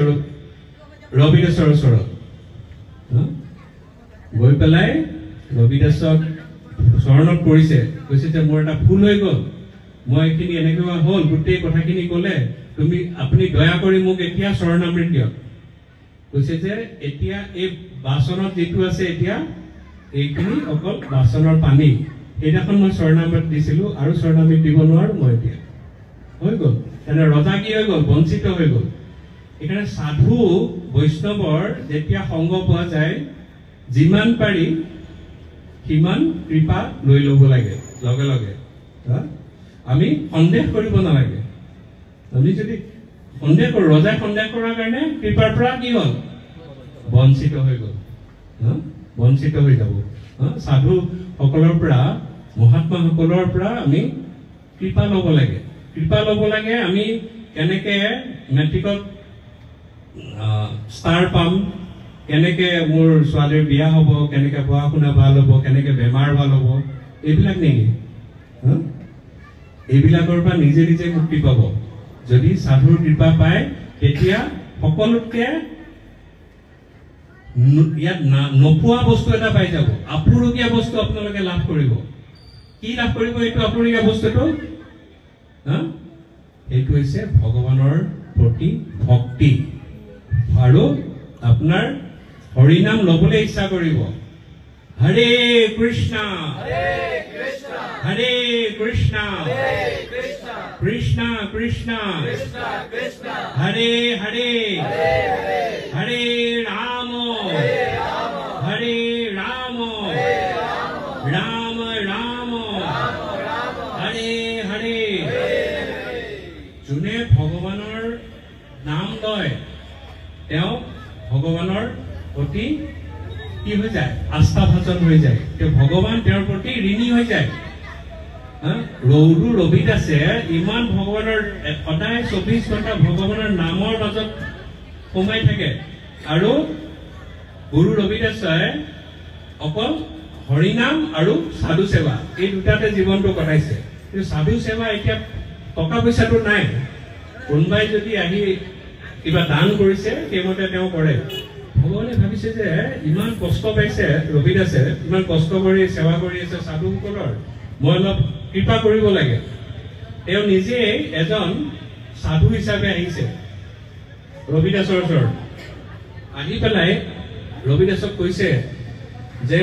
ৰবিদাসৰ ওচৰত। গৈ পেলাই ৰবিদাসক চৰণত পৰিছে, কৈছে যে মোৰ এটা ভুল হৈ গল, মই এইখিনি এনেকুৱা হল, গোটেই কথাখিনি কলে, আপুনি দয়া কৰি মোক এতিয়া শৰণামৃত দিয়ক। কৈছে যে এতিয়া এই বাচনত যিটো আছে, এতিয়া এইখিনি অকল বাচনৰ পানী, সেইদিনাখন মই শৰণামৃত দিছিলো আৰু শৰণামৃত দিব নোৱাৰো মই এতিয়া। হৈ গল। তেনে ৰজা কি হৈ গল? বঞ্চিত হৈ গল। সেইকাৰণে সাধু বৈষ্ণৱৰ যেতিয়া সংগ পোৱা যায়, যিমান পাৰি সিমান কৃপা লৈ ল'ব লাগে লগে লগে। আমি সন্দেহ কৰিব নালাগে। আমি যদি সন্দেহ কৰো, ৰজাই সন্দেহ কৰাৰ কাৰণে কৃপাৰ পৰা কি হল? বঞ্চিত হৈ গল, বঞ্চিত হৈ যাব। সাধু সকলৰ পৰা, মহাত্মা সকলৰ পৰা আমি কৃপা ল'ব লাগে। কৃপা ল'ব লাগে। আমি কেনেকে মেট্ৰিকত ষ্টাৰ পাম, কেনেকে মোৰ ছোৱালীৰ বিয়া হব, কেনেকে পঢ়া শুনা ভাল হব, কেনেকে বেমাৰ ভাল হব, এইবিলাক নেকি? এইবিলাকৰ পৰা নিজে নিজে মুক্তি পাব। যদি সাধুৰ কৃপা পায়, তেতিয়া সকলোতকে ইয়াত নোপোৱা বস্তু এটা পাই যাব, আপুৰুগীয়া বস্তু আপোনালোকে লাভ কৰিব। কি লাভ কৰিব এইটো আপুৰুগীয়া বস্তুটো? এইটো হৈছে ভগৱানৰ প্ৰতি ভক্তি, আৰু আপোনাৰ হৰিনাম লবলৈ ইচ্ছা কৰিব। হৰে কৃষ্ণ হৰে কৃষ্ণ কৃষ্ণ কৃষ্ণ হৰে হৰে হৰে ৰাম হৰে ৰাম ৰাম ৰাম হৰে হৰে। যোনে ভগৱানৰ নাম লয়, তেওঁ ভগৱানৰ প্ৰতি কি হৈ যায়? আস্থা ভাজন হৈ যায়। তেওঁ ভগৱান তেওঁৰ প্ৰতি ঋণী হৈ যায়। ৰবিদাসে ইমান ভগৱানৰ সদায় 24 ঘণ্টা ভগৱানৰ নামৰ মাজত সোমাই থাকে, আৰু গুৰু ৰবিদাসে অকল হৰিনাম আৰু সাধু সেৱা এই দুটাতে জীৱনটো কটাইছে কিন্তু সাধু সেৱা এতিয়া টকা পইচাটো নাই কোনবাই যদি আহি কিবা দান কৰিছে সেইমতে তেওঁ কৰে ভগৱানে ভাবিছে যে ইমান কষ্ট পাইছে ৰবিদাসে ইমান কষ্ট কৰি সেৱা কৰি আছে সাধুসকলৰ মই অলপ কৃপা কৰিব লাগে তেওঁ নিজে এজন সাধু হিচাপে আহিছে ৰবিদাসৰ ওচৰত আহি পেলাই ৰবিদাসক কৈছে যে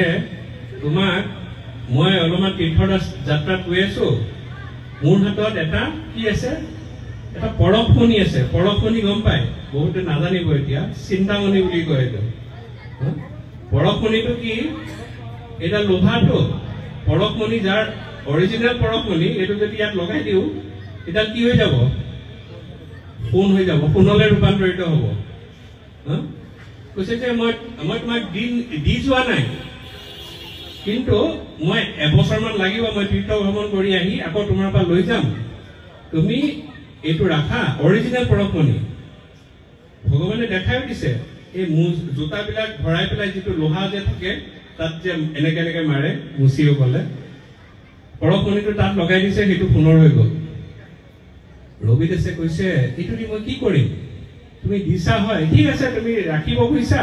তোমাক মই অলপমান তীৰ্থৰ যাত্ৰাত গৈ আছো মোৰ হাতত এটা কি আছে এটা পৰশমণি আছে পৰশমণি গম পায় বহুতে নাজানিব এতিয়া চিন্তামণি বুলি কয় এইটো পৰশমণিটো কি এটা লোহাটো পৰশমণি যাৰ অৰিজিনেল পৰশমণি এইটো যদি ইয়াত লগাই দিওঁ এটা কি হৈ যাব সোণ হৈ যাব সোণলৈ ৰূপান্তৰিত হ'ব কৈছে যে মই তোমাক দি যোৱা নাই কিন্তু মই এবছৰমান লাগিব মই তীৰ্থ ভ্ৰমণ কৰি আহি আকৌ তোমাৰ পৰা লৈ যাম তুমি এইটো ৰাখা অৰিজিনেল পৰশমণি ভগৱানে দেখাই দিছে এই জোতাবিলাক ভৰাই পেলাই যিটো লোহা যে থাকে তাত যে এনেকে এনেকে মাৰে মুচিও গলে পৰশমণিটো তাত লগাই দিছে সেইটো সোণৰ হৈ গ'ল ৰবিদাসে কৈছে এইটো দি মই কি কৰিম তুমি দিছা হয় ঠিক আছে তুমি ৰাখিব খুজিছা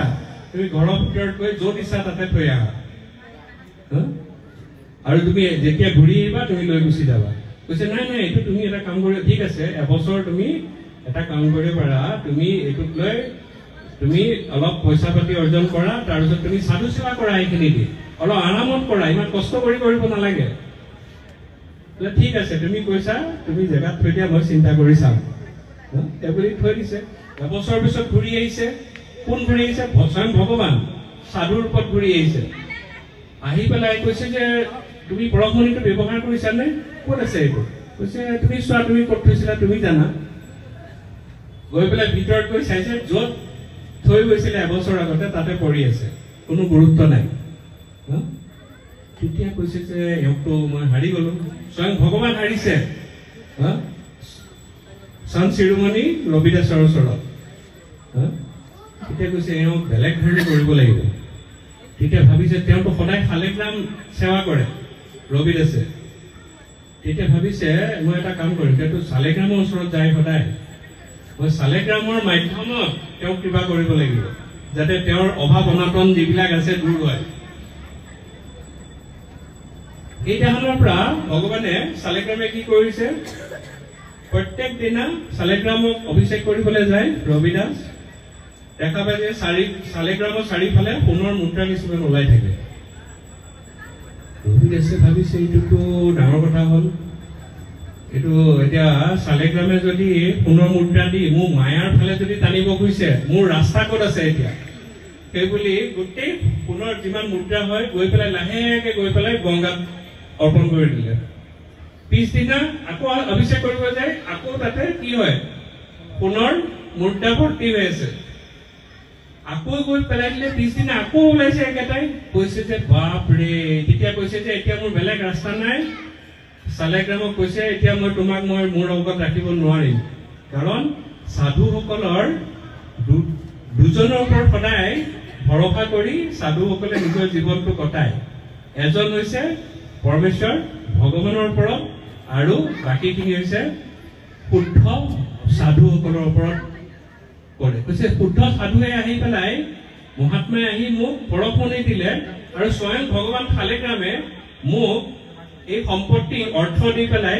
তুমি ঘৰৰ ভিতৰত গৈ য'ত ইচ্ছা তাতে থৈ আহা আৰু তুমি যেতিয়া ঘূৰি আহিবা তুমি লৈ গুচি যাবা কৈছে নাই নাই এইটো তুমি এটা কাম কৰি ঠিক আছে এবছৰ তুমি এটা কাম কৰিব পাৰা তুমি এইটোক লৈ তুমি অলপ পইচা পাতি অৰ্জন কৰা তাৰপিছত তুমি সাধু সেৱা কৰা এইখিনি দি অলপ আৰামত কৰা ইমান কষ্ট কৰিব নালাগে ঠিক আছে তুমি কৈছা তুমি জেগাত থৈ দিয়া মই চিন্তা কৰি চাম এইবুলি থৈ দিছে এবছৰ পিছত ঘূৰি আহিছে কোন ঘূৰি আহিছে স্বয়ং ভগৱান সাধুৰ ৰূপত ঘূৰি আহিছে আহি পেলাই কৈছে যে তুমি পৰশমণিটো ব্যৱহাৰ কৰিছানে ক'ত আছে এইটো কৈছে তুমি চোৱা তুমি ক'ত থৈছিলা তুমি জানা গৈ পেলাই ভিতৰত গৈ চাইছে য'ত থৈ গৈছিলে এবছৰ আগতে তাতে পৰি আছে কোনো গুৰুত্ব নাই তেতিয়া কৈছে যে এওঁকতো মই হাৰি গলো স্বয়ং ভগৱান হাৰিছে সন্ত শিৰোমণি ৰবিদাসৰ ওচৰত তেতিয়া কৈছে এওঁক বেলেগ ধৰণে কৰিব লাগিব তেতিয়া ভাবিছে তেওঁতো সদায় শালিগ্ৰাম সেৱা কৰে ৰবিদাসে তেতিয়া ভাবিছে মই এটা কাম কৰিম তেওঁতো শালিগ্ৰামৰ ওচৰত যায় সদায় মই শালিগ্ৰামৰ মাধ্যমত তেওঁক কিবা কৰিব লাগিব যাতে তেওঁৰ অভাৱ অনাটন যিবিলাক আছে দূৰ হয় এই দিনাখনৰ পৰা ভগৱানে শালিগ্ৰামে কি কৰিছে প্ৰত্যেক দিনা শালিগ্ৰামক অভিষেক কৰিবলৈ যায় ৰবিদাস দেখা পায় যে শালিগ্ৰামৰ চাৰিওফালে সোণৰ মুদ্ৰা কিছুমান ওলাই থাকে ৰবিদাসে ভাবিছে এইটোতো ডাঙৰ কথা হ'ল এইটো এতিয়া শালিগ্ৰামে যদি সোণৰ মুদ্ৰা দি মোৰ মায়াৰ ফালে যদি টানিব খুজিছে মোৰ ৰাস্তা ক'ত আছে এতিয়া সেইবুলি গোটেই সোণৰ যিমান মুদ্ৰা হয় গৈ পেলাই লাহেকে গৈ পেলাই গংগাত অৰ্পণ কৰি দিলে পিছদিনা আকৌ অভিষেক কৰিব যায় আকৌ তাতে কি হয় সোণৰ মুদ্ৰা ভৰ্তি হৈ আছে আকৌ গৈ পেলাই দিলে পিছদিনা আকৌ ওলাইছে একেটাই কৈছে যে বাপৰে তেতিয়া কৈছে যে এতিয়া মোৰ বেলেগ ৰাস্তা নাই শালিগ্ৰামক কৈছে এতিয়া মই তোমাক মই মোৰ লগত ৰাখিব নোৱাৰিম কাৰণ সাধুসকলৰ দুজনৰ ওপৰত সদায় ভৰসা কৰি সাধুসকলে নিজৰ জীৱনটো কটায় এজন হৈছে পৰমেশ্বৰ ভগৱানৰ ওপৰত আৰু বাকীখিনি হৈছে শুদ্ধ সাধুসকলৰ ওপৰত কৰে কৈছে শুদ্ধ সাধুৱে আহি পেলাই মহাত্মাই আহি মোক পৰশমণি দিলে আৰু স্বয়ং ভগৱান শালিগ্ৰামে মোক এই সম্পত্তি অৰ্থ দি পেলাই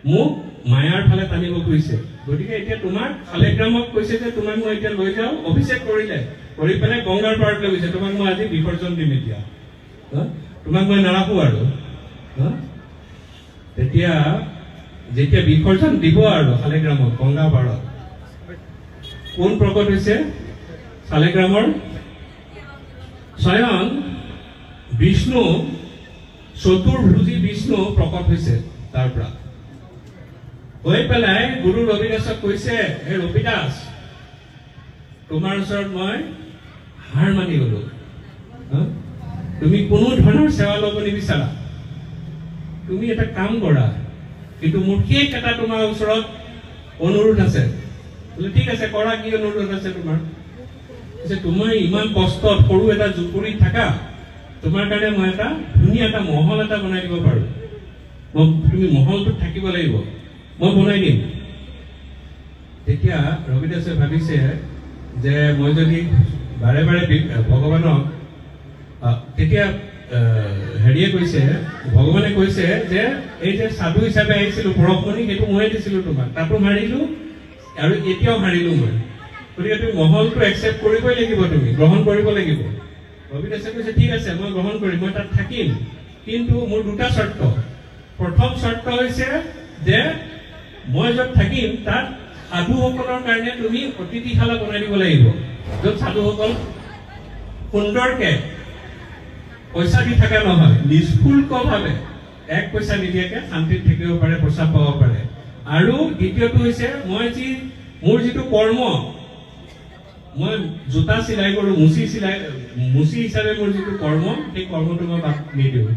মোক মায়াৰ ফালে টানিব খুজিছে গতিকে এতিয়া তোমাক শালিগ্ৰামক কৈছে যে তোমাক মই এতিয়া লৈ যাওঁ অভিষেক কৰিলে কৰি পেলাই গংগাৰ পাৰত লৈ গৈছে তোমাক মই আজি বিসৰ্জন দিম এতিয়া তোমাক মই নাৰাখো আৰু তেতিয়া যেতিয়া বিসৰ্জন দিব আৰু শালিগ্ৰামক গংগা পাৰত কোন প্ৰকট হৈছে শালিগ্ৰামৰ স্বয়ং বিষ্ণু চতুৰ্ভুজী বিষ্ণু প্ৰকট হৈছে তাৰ পৰা হৈ পেলাই গুৰু ৰবিদাসক কৈছে হে ৰবিদাস তোমাৰ ওচৰত মই হাৰ মানি গলো তুমি কোনো ধৰণৰ সেৱা ল'ব নিবিচাৰা তুমি এটা কাম কৰা কিন্তু মোৰ শেষ এটা তোমাৰ ওচৰত অনুৰোধ আছে বোলে ঠিক আছে কৰা কি অনুৰোধ আছে তোমাৰ তোমাৰ ইমান কষ্টত সৰু এটা জুপুৰিত থাকা তোমাৰ কাৰণে মই এটা ধুনীয়া এটা মহল এটা বনাই দিব পাৰো, তুমি মহলটোত থাকিব লাগিব, মই বনাই দিম। তেতিয়া ৰবিদাসে ভাবিছে যে মই যদি বাৰে বাৰে ভগৱানক, তেতিয়া হেৰিয়ে কৈছে, ভগৱানে কৈছে যে এই যে সাধু হিচাপে আহিছিলো পৰশমণি, সেইটো ময়ে দিছিলো তোমাক, তাতো মাৰিলো আৰু এতিয়াও মাৰিলো মই, গতিকে তুমি মহলটো একচেপ্ট কৰিবই লাগিব, তুমি গ্ৰহণ কৰিব লাগিব। ৰবিদাসে কৈছে ঠিক আছে মই গ্ৰহণ কৰিম, মই তাত থাকিম, কিন্তু মোৰ দুটা চৰ্ত। প্ৰথম চৰ্ত হৈছে যে মই য'ত থাকিম তাত সাধুসকলৰ কাৰণে তুমি অতিথিশালা বনাই দিব লাগিব, য'ত সাধুসকল সুন্দৰকে পইচা দি থকা নহয়, নিষ্শুল্কভাৱে 1 পইচা নিদিয়াকে শান্তিত থাকিব পাৰে, প্ৰসাদ পাব পাৰে। আৰু দ্বিতীয়টো হৈছে মই মোৰ যিটো কৰ্ম, মই জোতা চিলাই কৰো, মুচি হিচাপে মোৰ যিটো কৰ্ম, সেই কৰ্মটো মই বাদ নিদিওঁ।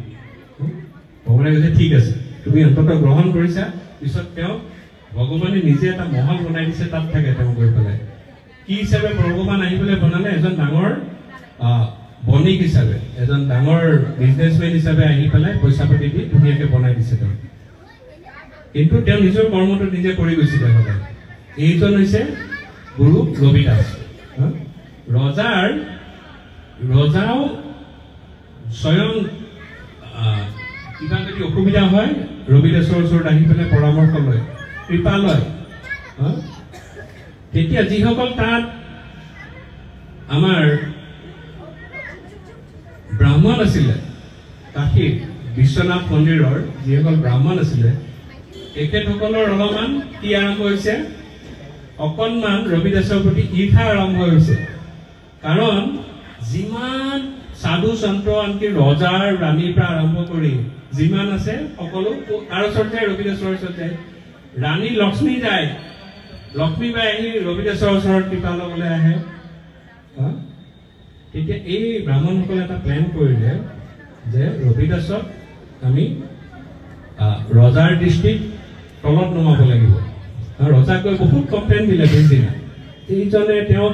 ভগৱানে কৈছে ঠিক আছে, তুমি অন্ততঃ গ্ৰহণ কৰিছা। পিছত তেওঁ ভগৱানে নিজে এটা মহল বনাই দিছে, তাত থাকে তেওঁ গৈ পেলাই। কি হিচাপে ভগৱান আহি পেলাই বনালে? এজন ডাঙৰ বণিক হিচাপে, এজন ডাঙৰ বিজনেছমেন হিচাপে আহি পেলাই পইচা পাতি দি ধুনীয়াকে বনাই দিছে তেওঁ। কিন্তু তেওঁ নিজৰ কৰ্মটো নিজে কৰি গৈছিলে সদায়। এইজন হৈছে গুৰু ৰবিদাস। ৰজাও স্বয়ং কিবা যদি অসুবিধা হয় ৰবিদাসৰ ওচৰত আহি পেলাই পৰামৰ্শ লয়, কৃপা লয়। তেতিয়া যিসকল তাত আমাৰ ব্ৰাহ্মণ আছিলে, কাশীৰ বিশ্বনাথ মন্দিৰৰ যিসকল ব্ৰাহ্মণ আছিলে, তেখেতসকলৰ অলপমান কি আৰম্ভ হৈছে, অকণমান ৰবিদাসৰ প্ৰতি ঈৰ্ষা আৰম্ভ হৈছে। কাৰণ যিমান সাধু সন্ত, আনকি ৰজাৰ ৰাণীৰ পৰা আৰম্ভ কৰি যিমান আছে সকলো কাৰ ওচৰত যায়? ৰবিদাসৰ ওচৰত যায়। ৰাণী লক্ষ্মী যায়, লক্ষ্মীবাই আহি ৰবিদাসৰ ওচৰত কৃপা ল'বলৈ আহে। তেতিয়া এই ব্ৰাহ্মণসকলে এটা প্লেন কৰিলে যে ৰবিদাসক আমি ৰজাৰ দৃষ্টিত তলত নমাব লাগিব। ৰজাক গৈ বহুত কমপ্লেইন দিলে পিছদিনা। এইজনে তেওঁ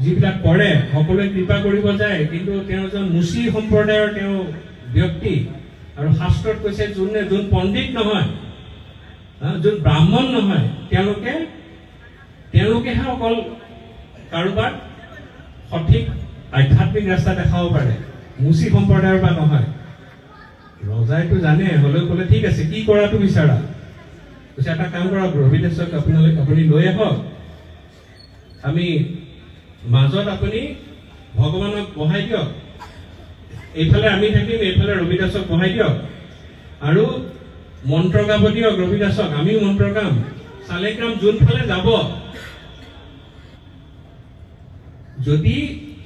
যিবিলাক কৰে সকলোৱে কৃপা কৰিব যায়, কিন্তু তেওঁ এজন মুচি সম্প্ৰদায়ৰ তেওঁ ব্যক্তি। আৰু শাস্ত্ৰত কৈছে যোন পণ্ডিত নহয়, যোন ব্ৰাহ্মণ নহয়, তেওঁলোকেহে অকল কাৰোবাক সঠিক আধ্যাত্মিক ৰাস্তা দেখাব পাৰে, মুচি সম্প্ৰদায়ৰ পৰা নহয়। ৰজাইতো জানে, হলেও ক'লে ঠিক আছে কি কৰাটো বিচাৰা? কৈছে এটা কাম কৰক, ৰবিদাসক আপুনি লৈ আহক, আমি মাজত আপুনি ভগৱানক বহাই দিয়ক, এইফালে আমি থাকিম, এইফালে ৰবিদাসক বহাই দিয়ক, আৰু মন্ত্ৰ গাব দিয়ক ৰবিদাসক, আমিও মন্ত্ৰ গাম। শালিগ্ৰাম যোনফালে যাব, যদি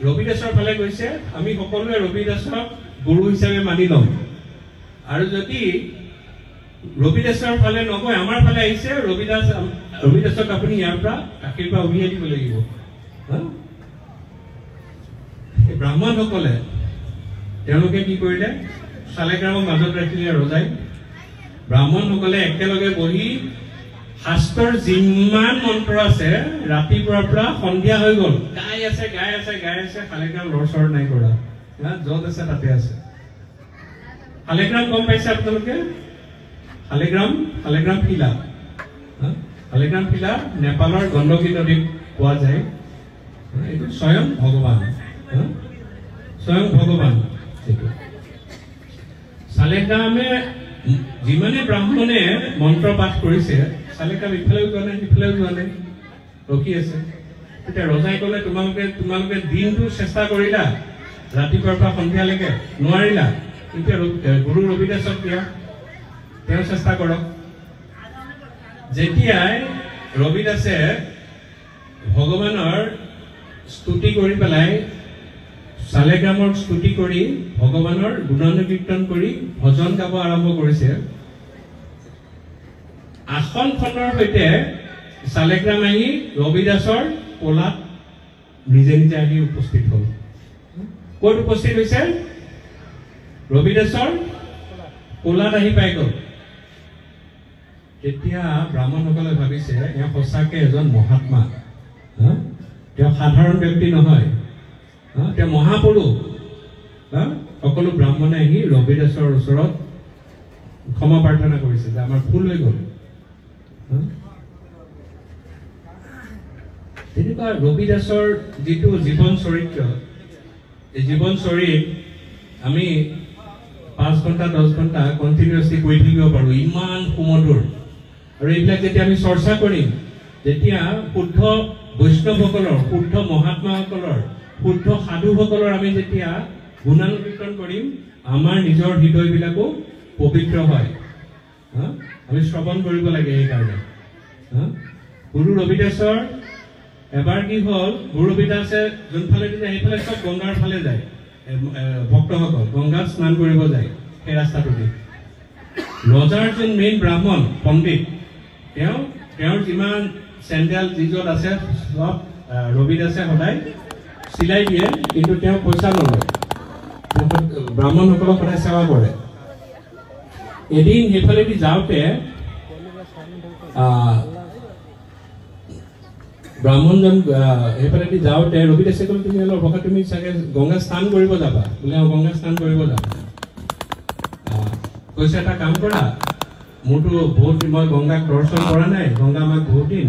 ৰবিদাসৰ ফালে গৈছে আমি সকলোৱে ৰবিদাসক গুৰু হিচাপে মানি ল'ম, আৰু যদি ৰবিদাসৰ ফালে নগৈ আমাৰ ফালে আহিছে, ৰবিদাসক আপুনি ইয়াৰ পৰা কাশীৰ পৰা উলিয়াই দিব লাগিব। ব্ৰাহ্মণসকলে তেওঁলোকে কি কৰিলে? শালিগ্ৰামক মাজত ৰাখিলে ৰজাই। ব্ৰাহ্মণসকলে একেলগে বহি শাস্ত্ৰৰ যিমান মন্ত্ৰ আছে ৰাতিপুৱাৰ পৰা সন্ধিয়া হৈ গ'ল, গাই আছে। শালিগ্ৰাম লৰচৰ নাই কৰা, য'ত আছে তাতে আছে। শালিগ্ৰাম গম পাইছে আপোনালোকে? শালিগ্ৰাম শিলা, শালিগ্ৰাম শিলা নেপালৰ গণ্ডকী নদীত পোৱা যায়। এইটো স্বয়ং ভগৱান, শালিগ্ৰামে যিমানে ব্ৰাহ্মণে মন্ত্ৰ পাঠ কৰিছে, শালিগ্ৰাম ইফালেও যোৱা নাই সিফালেও যোৱা নাই, ৰখি আছে। তেতিয়া ৰজাই ক'লে তোমালোকে দিনটো চেষ্টা কৰিলা, ৰাতিপুৱাৰ পৰা সন্ধিয়ালৈকে নোৱাৰিলা, এতিয়া গুৰু ৰবিদাসক দিয়া, তেওঁ চেষ্টা কৰক। যেতিয়াই ৰবিদাসে ভগৱানৰ স্তুতি কৰি পেলাই, শালিগ্ৰামৰ স্তুতি কৰি ভগৱানৰ গুণানুকীৰ্তন কৰি ভজন গাব আৰম্ভ কৰিছে, আসনখনৰ সৈতে শালিগ্ৰাম আহি ৰবিদাসৰ কোলাত নিজে আহি উপস্থিত হ'ল। ক'ত উপস্থিত হৈছে? ৰবিদাসৰ কোলাত আহি পাই গ'ল। তেতিয়া ব্ৰাহ্মণসকলে ভাবিছে এওঁ সঁচাকে এজন মহাত্মা, তেওঁ সাধাৰণ ব্যক্তি নহয়, তেওঁ মহাপুৰুষ। সকলো ব্ৰাহ্মণে আহি ৰবিদাসৰ ওচৰত ক্ষমা প্ৰাৰ্থনা কৰিছে যে আমাৰ ভুল হৈ গ'ল। তেনেকুৱা ৰবিদাসৰ যিটো জীৱন চৰিত্ৰ, এই জীৱন চৰিত আমি 5 ঘণ্টা 10 ঘণ্টা কণ্টিনিউৱাছলি কৰি থাকিব পাৰোঁ, ইমান সুমধুৰ। আৰু এইবিলাক যেতিয়া আমি চৰ্চা কৰিম, যেতিয়া শুদ্ধ বৈষ্ণৱসকলৰ, শুদ্ধ মহাত্মাসকলৰ, শুদ্ধ সাধুসকলৰ আমি যেতিয়া গুণানুকীৰ্তন কৰিম, আমাৰ নিজৰ হৃদয়বিলাকো পবিত্ৰ হয়। আমি শ্ৰৱণ কৰিব লাগে। এইকাৰণে গুৰু ৰবিদাসৰ এবাৰ কি হ'ল, গুৰু ৰবিদাসে যোনফালে যায় সেইফালে চব গংগাৰ ফালে যায়, ভক্তসকল গংগাত স্নান কৰিব যায় সেই ৰাস্তাটোদি। ৰজাৰ যোন মেইন ব্ৰাহ্মণ পণ্ডিত, তেওঁৰ যিমান চেণ্ডেল যিজত আছে চব ৰবিদাসে সদায় চিলাই দিয়ে, কিন্তু তেওঁ পইচা নলয়, ব্ৰাহ্মণসকলক সদায় সেৱা কৰে। এদিন সেইফালেদি যাওঁতে ব্ৰাহ্মণজন সেইফালেদি যাওঁতে ৰবিদাসে ক'লে, তুমি অলপ ৰখা, তুমি চাগে গংগা স্নান কৰিব যাবা বোলে। গংগা স্নান কৰিব যাবা। কৈছে এটা কাম কৰা, মোৰতো বহুত দিন মই গংগাক দৰ্শন কৰা নাই, গংগা মাক বহুত দিন,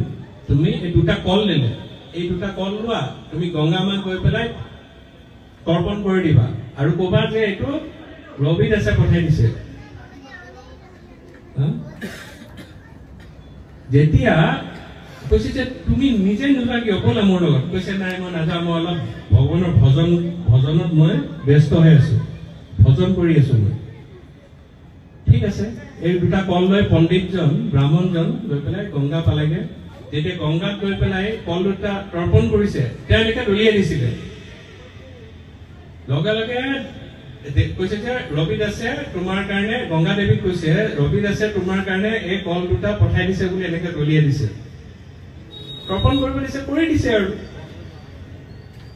তুমি এই 2টা কল দিলে, এই 2টা কল লোৱা, তুমি গংগা মাক গৈ পেলাই তৰ্পণ কৰি দিবা আৰু ক'বা যে এইটো ৰবিদাসে পঠাই দিছে। যেতিয়া কৈছে যে তুমি নিজে নোযোৱা কিয়, ব'লা মোৰ লগত। কৈছে নাই মই নাযাওঁ, মই অলপ ভগৱানৰ ভজনত মই ব্যস্ত হৈ আছো, ভজন কৰি আছো মই। ঠিক আছে, এই 2টা কল লৈ পণ্ডিতজন ব্ৰাহ্মণজন গৈ পেলাই গংগা পালেগে। যেতিয়া গংগাত গৈ পেলাই কল 2টা তৰ্পণ কৰিছে, তেওঁ এনেকে দলিয়াই দিছিলে। লগে লগে কৈছে যে ৰবিদাসে তোমাৰ কাৰণে, গংগা দেৱীক কৈছে ৰবিদাসে তোমাৰ কাৰণে এই কল 2টা পঠাই দিছে বুলি এনেকে দলিয়াই দিছে, তৰ্পণ কৰিব দিছে, কৰি দিছে। আৰু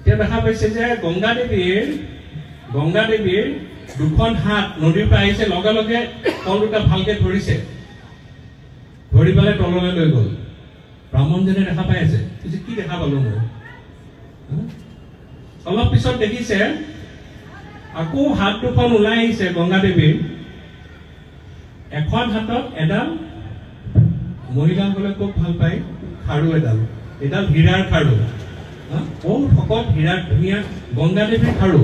এতিয়া দেখা পাইছে যে গংগা দেৱীৰ 2খন হাত নদীৰ পৰা আহিছে, লগে লগে কল 2টা ভালকে ধৰিছে, ধৰি পেলাই তললৈ লৈ গ'ল। ব্ৰাহ্মণজনে দেখা পাই আছে, কি দেখা পালো মই। অলপ পিছত দেখিছে আকৌ হাত 2খন ওলাই আহিছে গংগা দেৱীৰ। এখন হাতত এডাল, মহিলাসকলে খুব ভাল পায় খাৰু, এডাল হীৰাৰ খাৰু, বহুত শকত হীৰাৰ ধুনীয়া গংগা দেৱীৰ খাৰু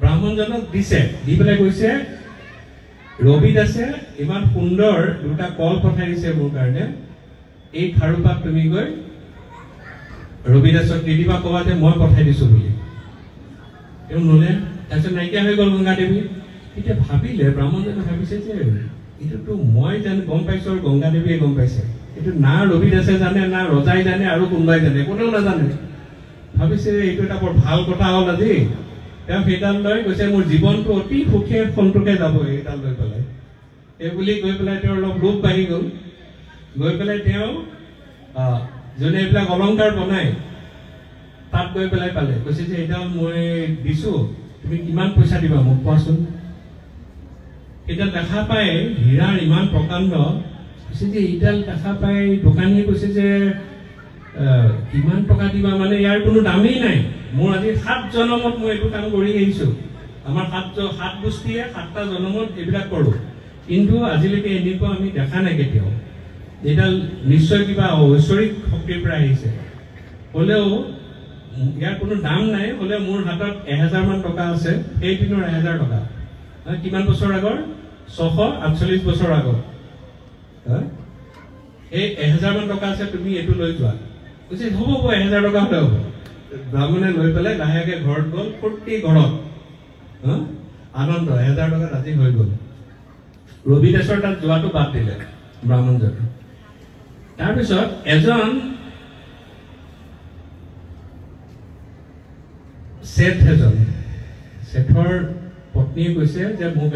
ব্ৰাহ্মণজনক দিছে। দি পেলাই কৈছে ৰবিদাসে ইমান সুন্দৰ 2টা কল পঠাই দিছে মোৰ কাৰণে, এই খাৰুপাত তুমি গৈ ৰবিদাসক দি দিবা, ক'বা যে মই পঠাই দিছো বুলি। তেওঁ ল'লে, তাৰপিছত নাইকিয়া হৈ গ'ল গংগা দেৱী। এতিয়া ভাবিলে, ব্ৰাহ্মণজনে ভাবিছে যে এইটোতো মই জানো, গম পাইছো আৰু গংগা দেৱীয়ে গম পাইছে, এইটো না ৰবিদাসে জানে, না ৰজাই জানে, আৰু কোনোবাই জানে, কোনেও নাজানে। ভাবিছে এইটো এটা বৰ ভাল কথা হ'ল আজি। তেওঁ সেইডাল লৈ কৈছে মোৰ জীৱনটো অতি সুখে সন্তোষে যাব এইডাল লৈ পেলাই। এই বুলি গৈ পেলাই তেওঁৰ অলপ লোভ বাঢ়ি গ'ল। গৈ পেলাই তেওঁ যোনে এইবিলাক অলংকাৰ বনায় তাত গৈ পেলাই পালে, কৈছে যে এইডাল মই দিছো, তুমি কিমান পইচা দিবা মোক কোৱাচোন। এইডাল দেখা পাই হীৰাৰ ইমান প্ৰকাণ্ড, কৈছে যে এইডাল দেখা পাই দোকানীয়ে কৈছে যে কিমান টকা দিবা, মানে ইয়াৰ কোনো দামেই নাই, মোৰ আজি 7 জনমত মই এইটো কাম কৰি আহিছো। আমাৰ 7 গোষ্ঠীয়ে 7টা জনমত এইবিলাক কৰো, কিন্তু আজিলৈকে এনেকুৱা আমি দেখা নাই কেতিয়াও। এইডাল নিশ্চয় কিবা ঐশ্বৰিক শক্তিৰ পৰা আহিছে। হ'লেও ইয়াৰ কোনো দাম নাই, হ'লেও মোৰ হাতত 1000 মান টকা আছে, সেই দিনৰ 1000 টকা। কিমান বছৰ আগৰ? 648 বছৰ আগত। এই 1000 মান টকা আছে, তুমি এইটো লৈ যোৱা। কৈছে হ'ব 1000 টকা হ'লে হ'ব। ব্ৰাহ্মণে লৈ পেলাই লাহেকে ঘৰত গ'ল, ফূৰ্তি ঘৰত, আনন্দ, 1000 টকা ৰাতি হৈ গ'ল। ৰবিদাসৰ তাত যোৱাটো বাদ দিলে ব্ৰাহ্মণজনে। তাৰপিছত এজন শেঠৰ পত্নীয়ে কৈছে যে মোক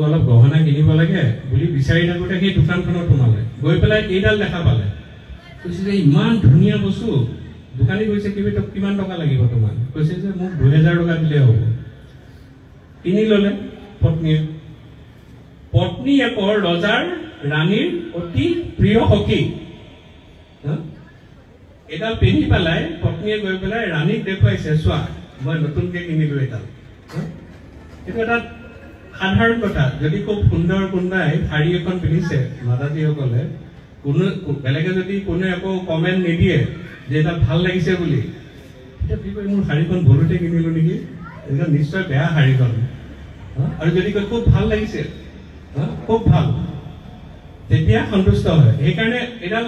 অলপ গহনা কিনিব লাগে বুলি বিচাৰি থাকোঁতে সেই দোকানখনত সোমালে। গৈ পেলাই এইডাল দেখা পালে, কৈছে যে ইমান ধুনীয়া বস্তু। দোকানী কৈছে কিমান টকা লাগিব তোমাক? কৈছে যে মোক 2000 টকা দিলে হ'ব। কিনি ল'লে পত্নীয়ে। পত্নী একৰ ৰজাৰ ৰাণীৰ অতি প্ৰিয় সখী। এডাল পিন্ধি পেলাই পত্নীয়ে গৈ পেলাই ৰাণীক দেখুৱাইছে, চোৱা মই নতুনকৈ কিনিলোঁ এডাল। এইটো এটা সাধাৰণ কথা। যদি খুব সুন্দৰ কোনোবাই শাৰী এখন পিন্ধিছে মাতাজীসকলে, কোনো বেলেগে যদি কোনো একো কমেণ্ট নিদিয়ে যে এটা ভাল লাগিছে বুলি, তেতিয়া কি কয় মোৰ শাৰীখন ভুলতে কিনিলোঁ নেকি, এটা নিশ্চয় বেয়া শাৰীখন। আৰু যদি কয় খুব ভাল লাগিছে, খুব ভাল, তেতিয়া সন্তুষ্ট হয়। সেইকাৰণে এডাল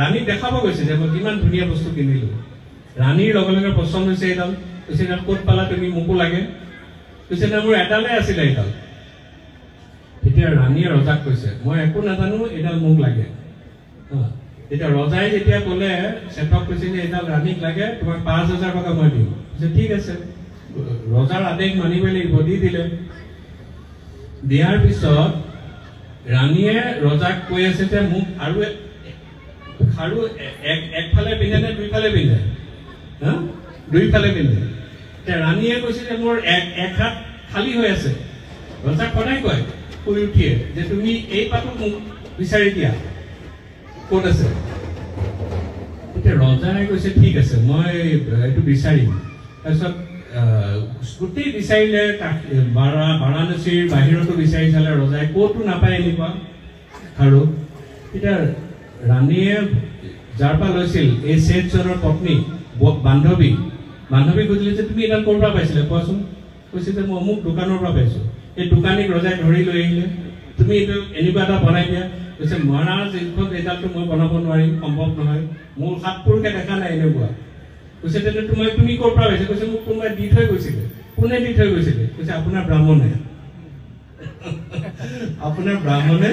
ৰাণীক দেখাব গৈছে যে মই কিমান ধুনীয়া বস্তু কিনিলোঁ। ৰাণীৰ লগে লগে পচন্দ হৈছে এডাল। কৈছে এডাল ক'ত পালা তুমি, মোকো লাগে। কৈছে না মোৰ এডালে আছিলে এডাল। তেতিয়া ৰাণীয়ে ৰজাক কৈছে মই একো নাজানো, এডাল মোক লাগে। তেতিয়া ৰজাই যেতিয়া ক'লে, শেঠক কৈছে যে এডাল ৰাণীক লাগে, তোমাক 5,000 টকা মই দিম। কৈছে ঠিক আছে, ৰজাৰ আদেশ মানিবই লাগিব, দি দিলে। দিয়াৰ পিছত ৰাণীয়ে ৰজাক কৈ আছে যে মোক আৰু খাৰু একফালে পিন্ধে নে দুইফালে পিন্ধে? দুইফালে পিন্ধে। ৰাণীয়ে কৈছে যে মোৰ এক হাত খালী হৈ আছে। ৰজাক সদায় কয় শুই উঠিয়ে যে তুমি এই পাতো মোক বিচাৰি দিয়া, ক'ত আছে? এতিয়া ৰজাই কৈছে ঠিক আছে, মই এইটো বিচাৰিম। তাৰপিছত গোটেই বিচাৰিলে, বাৰাণসীৰ বাহিৰতো বিচাৰি চালে ৰজাই, ক'তো নাপায় এনেকুৱা খাৰু। এতিয়া ৰাণীয়ে যাৰ পৰা লৈছিল, এই শেঠজনৰ পত্নী বান্ধৱী কৈছিলে যে তুমি এডাল ক'ৰ পৰা পাইছিলে কোৱাচোন? কৈছে যে মই অমুক দোকানৰ পৰা পাইছোঁ। এই দোকানীক ৰজাই ধৰি লৈ আহিলে, তুমি এইটো এনেকুৱা এটা বনাই দিয়া। কৈছে মহাৰাজ এইখন এডালটো মই বনাব নোৱাৰিম, সম্ভৱ নহয়, মোৰ হাতপুৰকে দেখা নাই এনেকুৱা। কৈছে তেতিয়া তুমি ক'ৰ পৰা পাইছে? কৈছে মোক কোনোবাই দি থৈ গৈছিলে। কোনে দি থৈ গৈছিলে? কৈছে আপোনাৰ ব্ৰাহ্মণে। আপোনাৰ ব্ৰাহ্মণে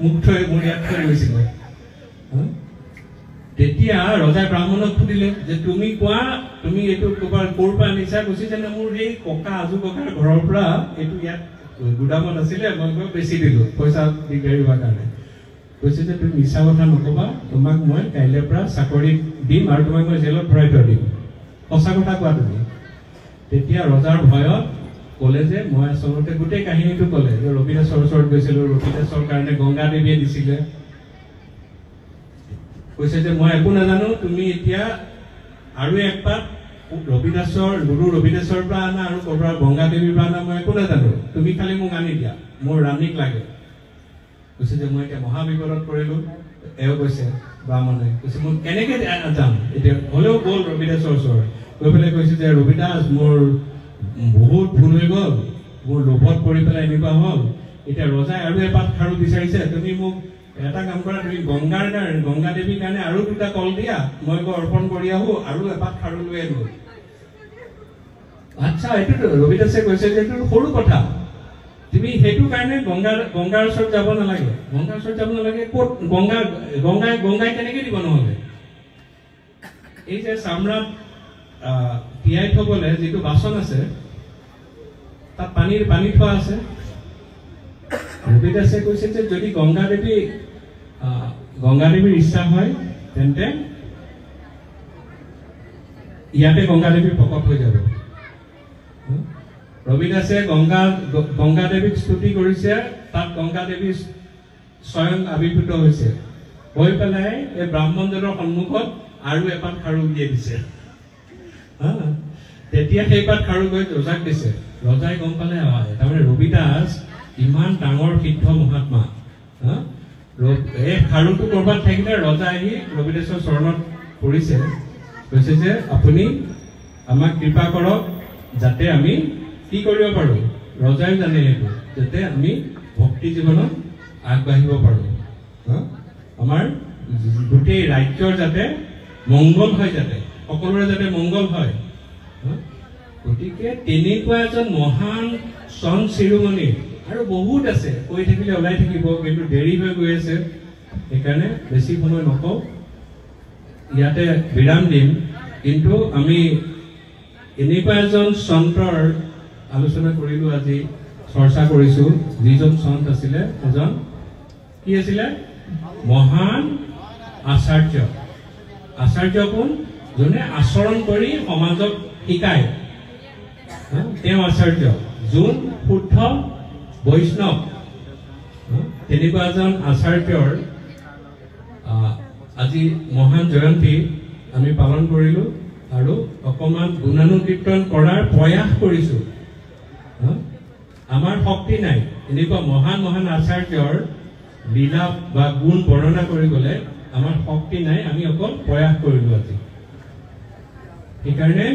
মোক মোৰ ইয়াত থৈ গৈছিলে। তেতিয়া ৰজাই ব্ৰাহ্মণক সুধিলে যে তুমি কোৱা, তুমি এইটো ক'ৰ পৰা আনিছা? কৈছে যে মোৰ সেই ককা আজু ককাৰ ঘৰৰ পৰা এইটো ইয়াত গুদামত আছিলে, মই বেছি দিলোঁ পইচা দিগদাৰিবৰ কাৰণে। কৈছে যে তুমি মিছা কথা নকবা, তোমাক মই কাইলৈৰ পৰা চাকৰিত দিম আৰু তোমাক মই জেলত ভৰাই থৈ দিম, সঁচা কথা কোৱা তুমি। তেতিয়া ৰজাৰ ভয়ত ক'লে যে মই আচলতে গোটেই কাহিনীটো ক'লে যে ৰবিদাসৰ ওচৰত গৈছিলোঁ, ৰবিদাসৰ কাৰণে গংগা দেৱীয়ে দিছিলে। কৈছে যে মই একো নাজানো, তুমি এতিয়া আৰু এক পাত গুৰু ৰবিদাসৰ পৰা আনা আৰু ক'ৰ পৰা গংগা দেৱীৰ পৰা আনা, মই একো নাজানো, তুমি খালি মোক আনি দিয়া, মোৰ ৰাণীক লাগে। কৈছে যে মই এতিয়া মহাবিপদত পৰিলোঁ। এওঁ কৈছে ব্ৰাহ্মণে, কৈছে মই কেনেকৈ যাম এতিয়া? হ'লেও গ'ল ৰবিদাসৰ ওচৰত, গৈ পেলাই কৈছে যে ৰবিদাস মোৰ বহুত ভুল হৈ গ'ল, মোৰ লোভত পৰি পেলাই এনেকুৱা হ'ল। এতিয়া ৰজাই আৰু এপাত খাৰু বিচাৰিছে, তুমি মোক এটা কাম কৰা, তুমি গংগা দেৱীৰ কাৰণে আৰু 2টা কল দিয়া, মই গৈ অৰ্পণ কৰি আহোঁ আৰু এপাত খাৰু লৈ আনো। আচ্ছা, এইটো ৰবিদাসে কৈছে যে এইটো সৰু কথা, তুমি সেইটো কাৰণে গংগাৰ ওচৰত যাব নালাগে। গংগাৰ ওচৰত যাব নালাগে ক'ত? গংগাই কেনেকৈ দিব নহ'লে? এই যে চামৰাত তিয়াই থবলৈ যিটো বাচন আছে, তাত পানী থোৱা আছে। ৰবিদাসে কৈছে যে যদি গংগা দেৱীৰ ইচ্ছা হয় তেন্তে ইয়াতে গংগা দেৱী প্ৰকট হৈ যাব। ৰবিদাসে গংগা দেৱীক স্তুতি কৰিছে, তাত গংগা দেৱী স্বয়ং আৱিৰ্ভূত হৈছে, হৈ পেলাই এই ব্ৰাহ্মণজনৰ সন্মুখত আৰু এপাত খাৰু উলিয়াই দিছে। তেতিয়া সেই পাত খাৰু গৈ ৰজাক দিছে। ৰজাই গম পালে তাৰমানে ৰবিদাস ইমান ডাঙৰ সিদ্ধ মহাত্মা। এই খাৰুটো ক'ৰবাত থাকিলে ৰজাই আহি ৰবিদাসৰ চৰণত পৰিছে, কৈছে যে আপুনি আমাক কৃপা কৰক যাতে আমি কি কৰিব পাৰোঁ। ৰজাই জানে সেইটো, যাতে আমি ভক্তি জীৱনত আগবাঢ়িব পাৰোঁ, আমাৰ গোটেই ৰাজ্যৰ যাতে মংগল হয়, যাতে সকলোৰে যাতে মংগল হয়। গতিকে তেনেকুৱা এজন মহান চন শিৰোমণি আৰু বহুত আছে, কৈ থাকিলে ওলাই থাকিব, কিন্তু দেৰি হৈ গৈ আছে, সেইকাৰণে বেছি সময় নকওঁ, ইয়াতে বিৰাম দিম। কিন্তু আমি এনেকুৱা এজন চন্তৰ আলোচনা কৰিলোঁ, আজি চৰ্চা কৰিছোঁ, যিজন চন্ত আছিলে এজন কি আছিলে? মহান আচাৰ্য। আচাৰ্য কোন? যোনে আচৰণ কৰি সমাজক শিকায়, তেওঁ আচাৰ্য। যোন শুদ্ধ বৈষ্ণৱ, তেনেকুৱা এজন আচাৰ্যৰ আজি মহান জয়ন্তী আমি পালন কৰিলোঁ। আৰু অকমান গুণানুকীৰ্তন কৰাৰ প্ৰয়াস কৰিছো আমাৰ শক্তি নাই এনেকুৱা মহান মহান আচাৰ্যৰ লীলা বা গুণ বৰ্ণনা কৰি গলে আমাৰ শক্তি নাই আমি অকল প্ৰয়াস কৰিলো আজি সেইকাৰণে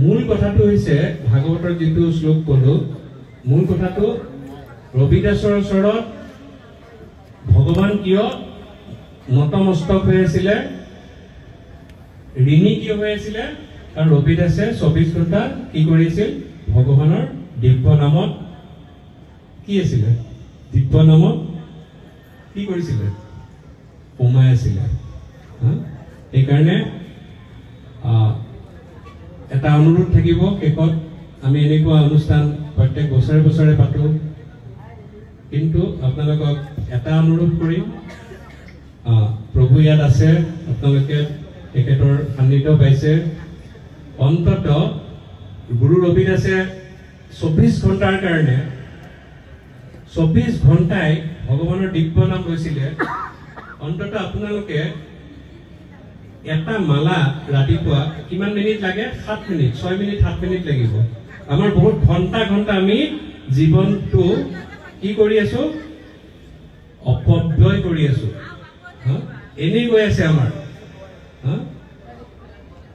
মূল কথাটো হৈছে ভাগৱতৰ যিটো শ্লোক কলো মূল কথাটো ৰবিদাসৰ ওচৰত ভগৱান কিয় নতমস্তক হৈ আছিলে ঋণী কিয় হৈ আছিলে আৰু ৰবিদাসে 24 ঘণ্টা কি কৰিছিল ভগৱানৰ দিব্য নামত কি আছিলে দিব্য নামত কি কৰিছিলে সোমাই আছিলে সেইকাৰণে এটা অনুৰোধ থাকিব শেষত আমি এনেকুৱা অনুষ্ঠান প্ৰত্যেক বছৰে বছৰে পাতো কিন্তু আপোনালোকক এটা অনুৰোধ কৰিম প্ৰভু ইয়াত আছে আপোনালোকে তেখেতৰ সান্নিধ্য পাইছে অন্তত গুৰু ৰবিদাসে 24 ঘণ্টাৰ কাৰণে 24 ঘণ্টাই ভগৱানৰ দিব্য নাম লৈছিলে অন্তত আপোনালোকে এটা মালা ৰাতিপুৱা কিমান মিনিট লাগে 7 মিনিট 6 মিনিট 7 মিনিট লাগিব আমাৰ বহুত ঘণ্টা ঘণ্টা আমি জীৱনটো কি কৰি আছো অপব্যয় কৰি আছো এনেই গৈ আছে আমাৰ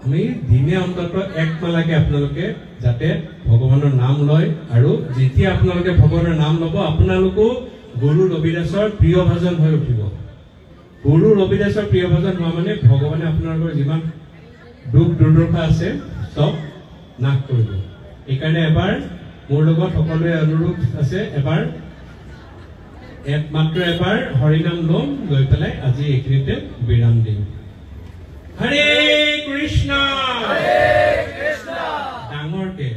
আমি দিনে অন্তত এক মালাকে আপোনালোকে যাতে ভগৱানৰ নাম লয় আৰু যেতিয়া আপোনালোকে ভগৱানৰ নাম ল'ব আপোনালোকো গুৰু ৰবিদাসৰ প্ৰিয় ভজন হৈ উঠিব গুৰু ৰবিদাসৰ প্ৰিয় ভজন হোৱা মানে ভগৱানে আপোনালোকৰ যিমান দুখ দুৰ্দশা আছে সব নাশ কৰিব এইকাৰণে এবাৰ মোৰ লগত সকলোৱে অনুৰোধ আছে এবাৰ মাত্ৰ এবাৰ হৰিনাম ল'ম লৈ পেলাই আজি এইখিনিতে বিৰাম দিম হৰে কৃষ্ণ ডাঙৰকে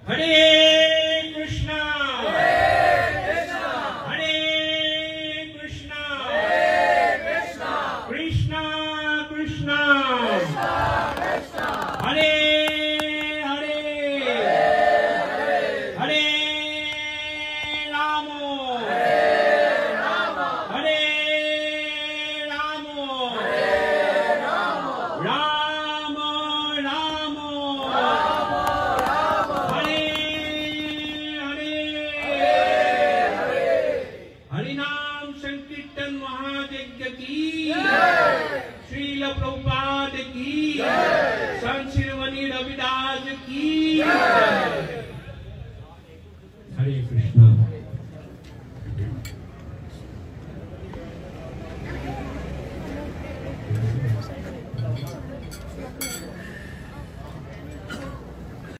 হৰে কৃষ্ণ হৰে কৃষ্ণ কৃষ্ণ কৃষ্ণ হৰে হৰে হৰে ৰাম হৰে ৰাম राम राम हरे हरे हरि नाम संकीर्तन महायज्ञ की श्रील प्रभुपाद की संत श्री रविदास की